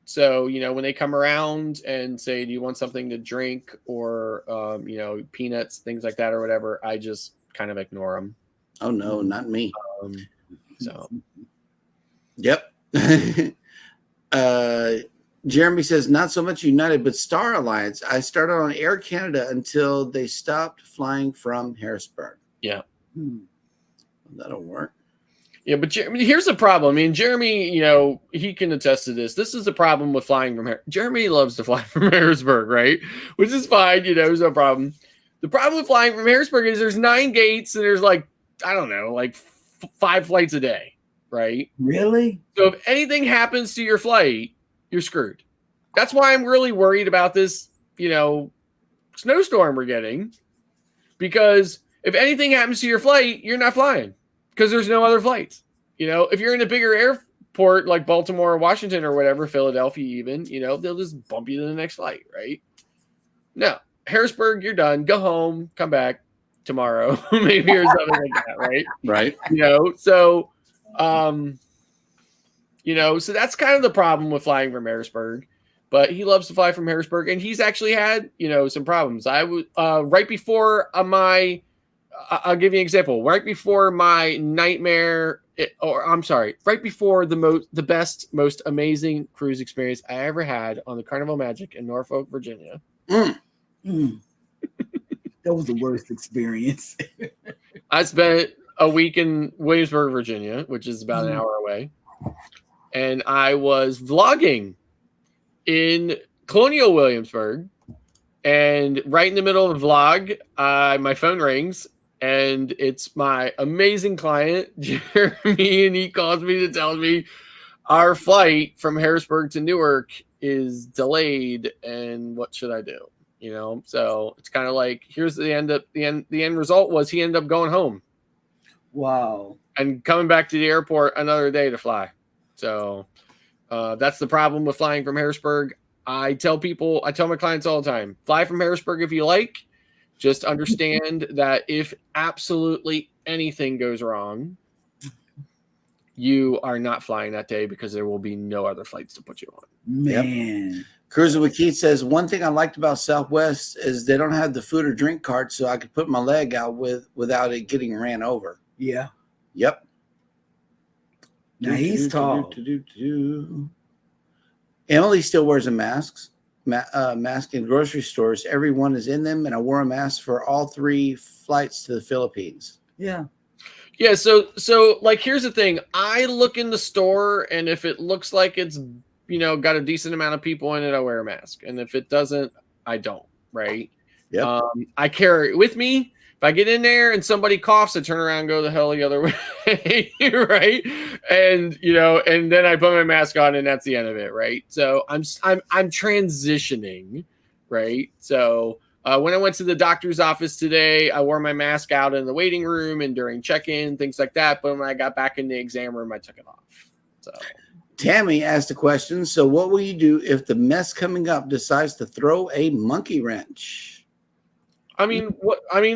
So, you know, when they come around and say, do you want something to drink or, you know, peanuts, things like that or whatever, I just kind of ignore them. Oh, no, not me. So, yep. Jeremy says, not so much United, but Star Alliance. I started on Air Canada until they stopped flying from Harrisburg. Yeah. That'll work. Yeah, but here's the problem. I mean, Jeremy, you know, he can attest to this. This is the problem with flying from Jeremy loves to fly from Harrisburg, right? Which is fine, you know, there's no problem. The problem with flying from Harrisburg is there's 9 gates and there's like, I don't know, like 5 flights a day, right? Really? So if anything happens to your flight, you're screwed. That's why I'm really worried about this, you know, snowstorm we're getting. Because if anything happens to your flight, you're not flying. Because there's no other flights. You know, if you're in a bigger airport like Baltimore or Washington or whatever, Philadelphia even, you know, they'll just bump you to the next flight, right? No. Harrisburg, you're done. Go home. Come back tomorrow. Maybe or something like that, right? Right. You know, so, you know, so that's kind of the problem with flying from Harrisburg. But he loves to fly from Harrisburg, and he's actually had, you know, some problems. I was right before my... I'll give you an example. Right before my nightmare, right before the best, most amazing cruise experience I ever had on the Carnival Magic in Norfolk, Virginia. That was the worst experience. I spent a week in Williamsburg, Virginia, which is about an hour away. And I was vlogging in Colonial Williamsburg. And right in the middle of the vlog, my phone rings. And it's my amazing client, Jeremy, and he calls me to tell me our flight from Harrisburg to Newark is delayed, and what should I do? You know, so it's kind of like here's the end result was he ended up going home. Wow. And coming back to the airport another day to fly. So that's the problem with flying from Harrisburg. I tell my clients all the time, fly from Harrisburg if you like. Just understand that if absolutely anything goes wrong, you are not flying that day because there will be no other flights to put you on. Man. Yep. Cruising with Keith says, one thing I liked about Southwest is they don't have the food or drink cart, so I could put my leg out without it getting ran over. Yeah. Yep. Now he's tall. Emily still wears a mask. mask in grocery stores. Everyone is in them, and I wore a mask for all 3 flights to the Philippines. Yeah. Yeah, so like here's the thing. I look in the store, and if it looks like it's got a decent amount of people in it, I wear a mask. And if it doesn't, I don't, right? Yep. I carry it with me. If I get in there and somebody coughs, I turn around and go the hell the other way, right? And and then I put my mask on, and that's the end of it, right? So I'm transitioning, right? So when I went to the doctor's office today, I wore my mask out in the waiting room and during check-in, things like that. But when I got back in the exam room, I took it off. So Tammy asked a question. So what will you do if the mess coming up decides to throw a monkey wrench? What are we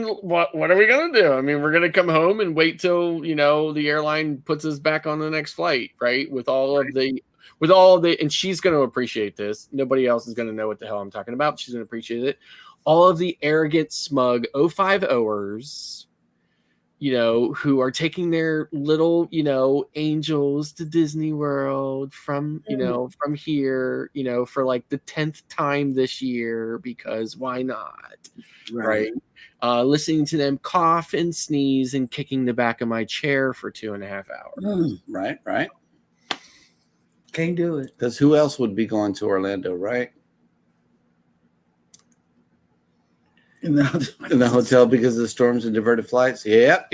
gonna do? I mean, we're gonna come home and wait till the airline puts us back on the next flight, right? With all of the, and she's gonna appreciate this. Nobody else is gonna know what the hell I'm talking about. She's gonna appreciate it. All of the arrogant, smug 050ers, who are taking their little, angels to Disney World from here, for like the 10th time this year, because why not? Right. Listening to them cough and sneeze and kicking the back of my chair for 2.5 hours. Right. Can't do it. Because who else would be going to Orlando, right? In the hotel because of the storms and diverted flights. Yep.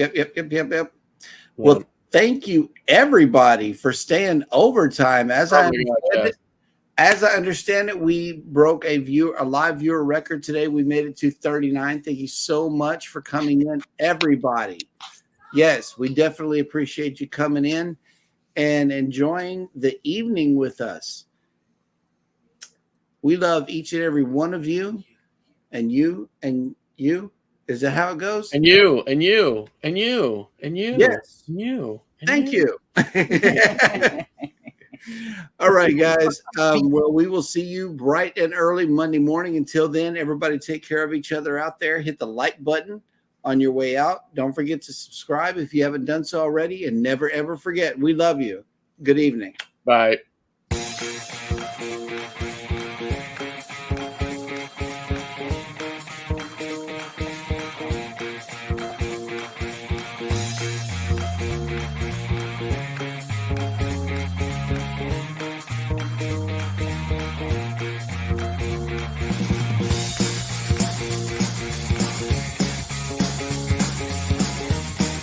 Well, thank you everybody for staying overtime. As I understand it, we broke a live viewer record today. We made it to 39. Thank you so much for coming in, everybody. Yes, we definitely appreciate you coming in and enjoying the evening with us. We love each and every one of you. And you. Is that how it goes? And you. Yes. And you. Thank you. All right, guys. Well, we will see you bright and early Monday morning. Until then, everybody take care of each other out there. Hit the like button on your way out. Don't forget to subscribe if you haven't done so already. And never, ever forget, we love you. Good evening. Bye.